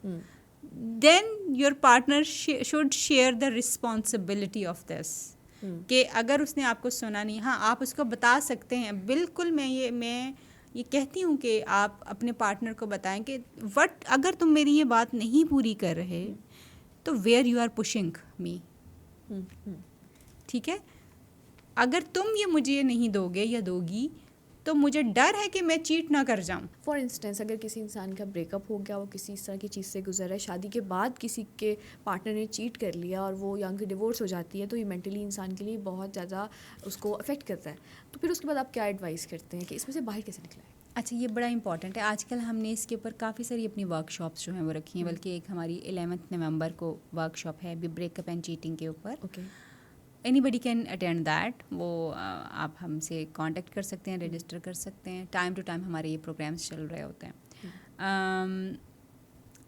then your partner should share the responsibility of this. कि अगर उसने आपको सुना नहीं, हाँ आप उसको बता सकते हैं, बिल्कुल। मैं ये कहती हूँ कि आप अपने पार्टनर को बताएं कि वट अगर तुम मेरी ये बात नहीं पूरी कर रहे तो where you are pushing me, ठीक है। अगर तुम ये मुझे नहीं दोगे या दोगी तो मुझे डर है कि मैं चीट ना कर जाऊं। फॉर इंस्टेंस अगर किसी इंसान का ब्रेकअप हो गया, वो किसी इस तरह की चीज़ से गुजर रहा है, शादी के बाद किसी के पार्टनर ने चीट कर लिया और वो या उनकी डिवोर्स हो जाती है, तो ये मेंटली इंसान के लिए बहुत ज़्यादा उसको अफेक्ट करता है। तो फिर उसके बाद आप क्या एडवाइस करते हैं कि इसमें से बाहर कैसे निकला है? अच्छा, ये बड़ा इंपॉर्टेंट है। आजकल हमने इसके ऊपर काफ़ी सारी अपनी वर्कशॉप्स जो हैं वो रखी हैं, बल्कि एक हमारी 11 नवंबर को वर्कशॉप है ब्रेकअप एंड चीटिंग के ऊपर। Okay, anybody can attend that. वो आप हमसे कांटेक्ट कर सकते हैं, रजिस्टर कर सकते हैं। टाइम टू टाइम हमारे ये प्रोग्राम्स चल रहे होते हैं।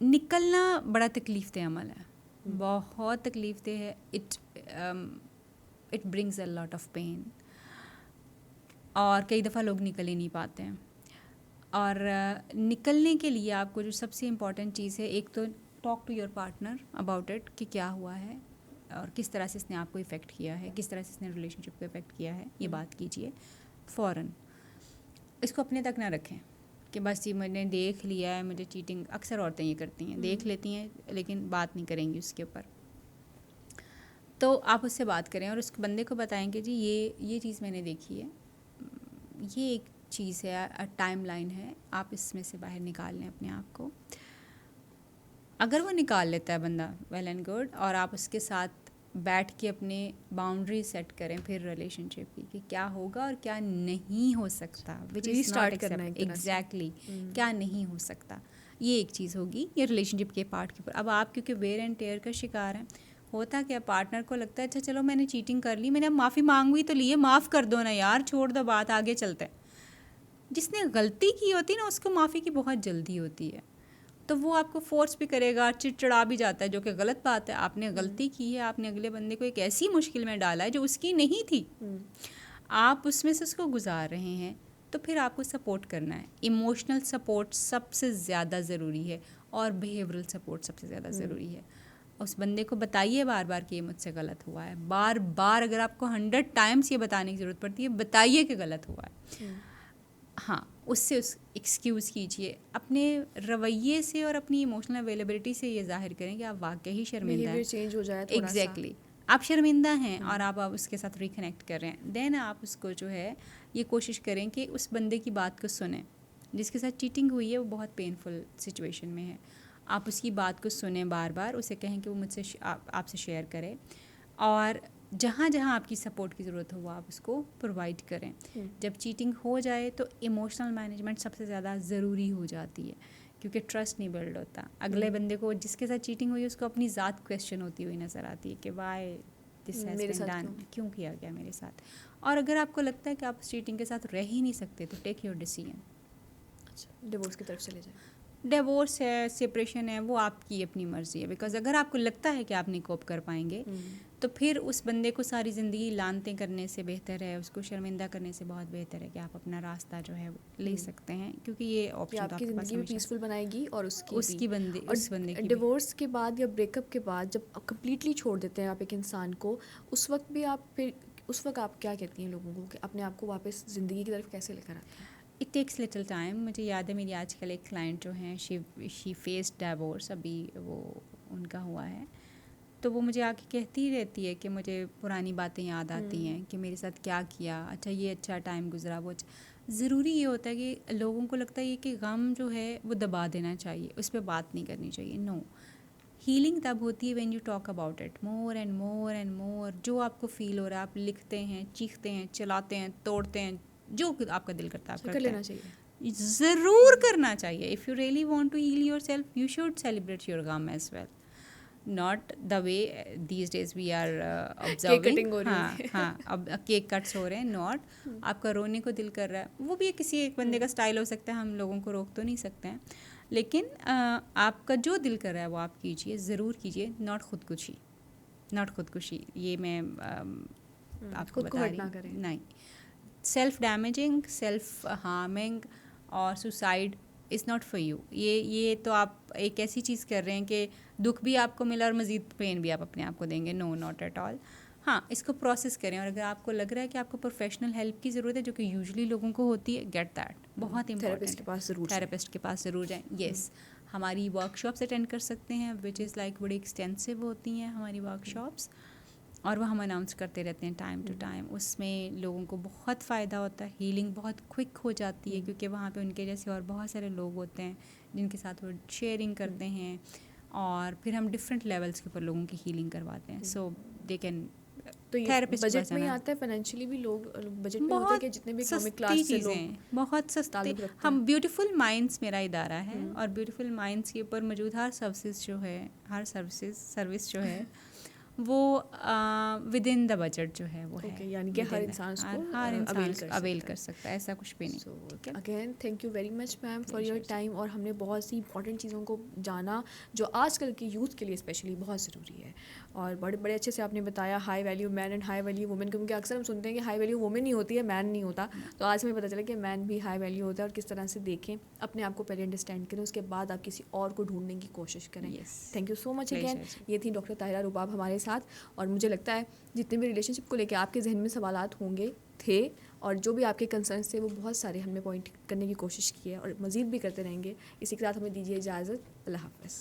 निकलना बड़ा तकलीफ दे अमल है, बहुत तकलीफ दे है। It brings a lot of pain, और कई दफ़ा लोग निकल ही नहीं पाते हैं। और निकलने के लिए आपको जो सबसे इम्पॉर्टेंट चीज़ है, एक तो talk to your partner about it कि क्या हुआ है और किस तरह से इसने आपको इफ़ेक्ट किया है, किस तरह से इसने रिलेशनशिप को इफ़ेक्ट किया है, ये बात कीजिए फ़ौरन। इसको अपने तक ना रखें कि बस ये मैंने देख लिया है, मुझे चीटिंग, अक्सर औरतें ये करती हैं, देख लेती हैं लेकिन बात नहीं करेंगी उसके ऊपर। तो आप उससे बात करें और उस बंदे को बताएं कि जी ये चीज़ मैंने देखी है, ये एक चीज़ है, टाइम लाइन है, आप इसमें से बाहर निकाल लें अपने आप को। अगर वो निकाल लेता है बंदा, वेल एंड गुड। और आप उसके साथ बैठ के अपने बाउंड्री सेट करें फिर रिलेशनशिप की कि क्या होगा और क्या नहीं हो सकता, विच इज़ Restart करना है एक तरह से। एग्जैक्टली क्या नहीं हो सकता। ये एक चीज़ होगी ये रिलेशनशिप के पार्ट के ऊपर। अब आप क्योंकि वेयर एंड टेयर का शिकार हैं, होता क्या, पार्टनर को लगता है अच्छा चलो मैंने चीटिंग कर ली, मैंने अब माफ़ी मांग भी तो ली है, माफ़ कर दो ना यार, छोड़ दो बात, आगे चलते हैं। जिसने गलती की होती है ना उसको माफ़ी की बहुत जल्दी होती है, तो वो आपको फोर्स भी करेगा, चिड़चिड़ा भी जाता है, जो कि गलत बात है। आपने गलती की है, आपने अगले बंदे को एक ऐसी मुश्किल में डाला है जो उसकी नहीं थी, आप उसमें से उसको गुजार रहे हैं, तो फिर आपको सपोर्ट करना है। इमोशनल सपोर्ट सबसे ज़्यादा ज़रूरी है और बिहेवियरल सपोर्ट सबसे ज़्यादा ज़रूरी है। उस बंदे को बताइए बार बार कि ये मुझसे गलत हुआ है, बार बार। अगर आपको 100 टाइम्स ये बताने की ज़रूरत पड़ती है, बताइए कि गलत हुआ है। हाँ, उससे एक्सक्यूज़ कीजिए, अपने रवैये से और अपनी इमोशनल अवेलेबिलिटी से ये जाहिर करें कि आप वाकई ही शर्मिंदा हैं। बिहेवियर चेंज हो जाए थोड़ा सा। एग्जैक्टली, आप शर्मिंदा हैं और आप उसके साथ रिकनेक्ट कर रहे हैं। देन आप उसको जो है ये कोशिश करें कि उस बंदे की बात को सुनें जिसके साथ चीटिंग हुई है, वो बहुत पेनफुल सिचुएशन में है। आप उसकी बात को सुनें बार बार, उसे कहें कि वो मुझसे आपसे शेयर करे, और जहाँ जहाँ आपकी सपोर्ट की ज़रूरत हो वो आप उसको प्रोवाइड करें। जब चीटिंग हो जाए तो इमोशनल मैनेजमेंट सबसे ज़्यादा ज़रूरी हो जाती है, क्योंकि ट्रस्ट नहीं बिल्ड होता। अगले बंदे को जिसके साथ चीटिंग हुई उसको अपनी ज़ात क्वेश्चन होती हुई नज़र आती है कि why this has been done, क्यों किया गया मेरे साथ। और अगर आपको लगता है कि आप चीटिंग के साथ रह ही नहीं सकते तो टेक योर डिसीजन। अच्छा, डिवोर्स की तरफ चले जाए। डिवोर्स है, सेपरेशन है, वो आपकी अपनी मर्ज़ी है। बिकॉज अगर आपको लगता है कि आप नहीं कोप कर पाएंगे तो फिर उस बंदे को सारी ज़िंदगी लानतें करने से बेहतर है, उसको शर्मिंदा करने से बहुत बेहतर है कि आप अपना रास्ता जो है ले सकते हैं, क्योंकि ये ऑप्शन तो आपकी ज़िंदगी भी पीसफुल बनाएगी और उस बंदे की। डिवोर्स के बाद या ब्रेकअप के बाद जब कंप्लीटली छोड़ देते हैं आप एक इंसान को, उस वक्त आप क्या कहती हैं लोगों को कि अपने आप को वापस ज़िंदगी की तरफ कैसे लेकर आते हैं? It takes little time. मुझे याद है मेरी आजकल एक क्लाइंट जो हैं, शी फेस्ड डिवोर्स, अभी वो उनका हुआ है, तो वो मुझे आके कहती ही रहती है कि मुझे पुरानी बातें याद आती हैं कि मेरे साथ क्या किया, अच्छा ये अच्छा टाइम गुजरा, वो ज़रूरी ये होता है कि लोगों को लगता है ये कि गम जो है वो दबा देना चाहिए, उस पर बात नहीं करनी चाहिए। नो, हीलिंग तब होती है when you talk about it more and more and more. जो आपको फील हो रहा है आप लिखते हैं, चीखते हैं, चलाते हैं, तोड़ते हैं, जो आपका दिल करता है आप कर करते लेना हैं। चाहिए। ज़रूर करना चाहिए। If you really want to heal yourself you should celebrate your गम as well, not the way these days we are observing. cutting हो रही हाँ हाँ, अब केक कट्स हो रहे हैं, नॉट आपका रोने को दिल कर रहा है, वो भी किसी एक बंदे का स्टाइल हो सकता है, हम लोगों को रोक तो नहीं सकते हैं, लेकिन आपका जो दिल कर रहा है वो आप कीजिए, ज़रूर कीजिए। नॉट खुदकुशी, नॉट खुदकुशी, ये मैं आपको खुद को बता हर्ट ना रही करें। नहीं। सेल्फ डैमेजिंग, सेल्फ हार्मिंग और suicide is not for you. ये तो आप एक ऐसी चीज़ कर रहे हैं कि दुख भी आपको मिला और मज़ीद पेन भी आप अपने आप को देंगे। No, not at all. हाँ, इसको प्रोसेस करें, और अगर आपको लग रहा है कि आपको प्रोफेशनल हेल्प की ज़रूरत है, जो कि यूजुअली लोगों को होती है, गेट दैट, बहुत थेरेपिस्ट इंपॉर्टेंट के पास ज़रूर जाएं। थेरेपिस्ट के पास ज़रूर जाएँ। येस, हमारी वर्कशॉप्स अटेंड कर सकते हैं, विच इज़ लाइक बड़ी एक्सटेंसिव होती हैं हमारी वर्कशॉप्स, और वो हम अनाउंस करते रहते हैं टाइम टू टाइम। उसमें लोगों को बहुत फ़ायदा होता है, हीलिंग बहुत क्विक हो जाती है, क्योंकि वहाँ पे उनके जैसे और बहुत सारे लोग होते हैं जिनके साथ वो शेयरिंग करते हैं, और फिर हम डिफरेंट लेवल्स के ऊपर लोगों की हीलिंग करवाते हैं। सो दे कैन तो ये थेरेपिस्ट बजट में ही आता है, फाइनेंशियली भी लोग बजट में होता है बहुत कि जितने भी इकोनॉमिक सस्ती क्लास से चीज़ें, लोग बहुत सस्ते। ताल्लुक़ रखते हैं। हम ब्यूटीफुल माइंड्स मेरा इदारा है, और ब्यूटीफुल माइंड्स के ऊपर मौजूद हर सर्विस जो है, हर सर्विस जो है वो विद इन द बजट जो है वो है। Okay, यानी कि हर within the- इंसान उसको, हर इंसान avail कर अवेल सकता कर है। सकता है, ऐसा कुछ भी नहीं। ठीक है, again thank you very much ma'am for your Pleasure. Time, और हमने बहुत सी इंपॉर्टेंट चीज़ों को जाना जो आजकल के यूथ के लिए स्पेशली बहुत ज़रूरी है, और बड़े बड़े अच्छे से आपने बताया high value man and high value women, क्योंकि अक्सर हम सुनते हैं कि हाई वैल्यू वुमेन ही होती है, मैन नहीं होता। तो आज हमें पता चला कि मैन भी हाई वैल्यू होता है, और किस तरह से देखें, अपने आप को पहले अंडरस्टैंड करें, उसके बाद आप किसी और को ढूंढने की कोशिश करें। Yes. Thank you so much again. Pleasure. ये थी डॉक्टर ताहिरा रुबाब हमारे साथ, और मुझे लगता है जितने भी रिलेशनशिप को लेकर आपके जहन में सवालात होंगे थे, और जो भी आपके कंसर्न्स थे, वो बहुत सारे हमने पॉइंट करने की कोशिश की है, और मज़ीद भी करते रहेंगे। इसी के साथ हमें दीजिए इजाज़त। अल्लाह हाफ़िज़।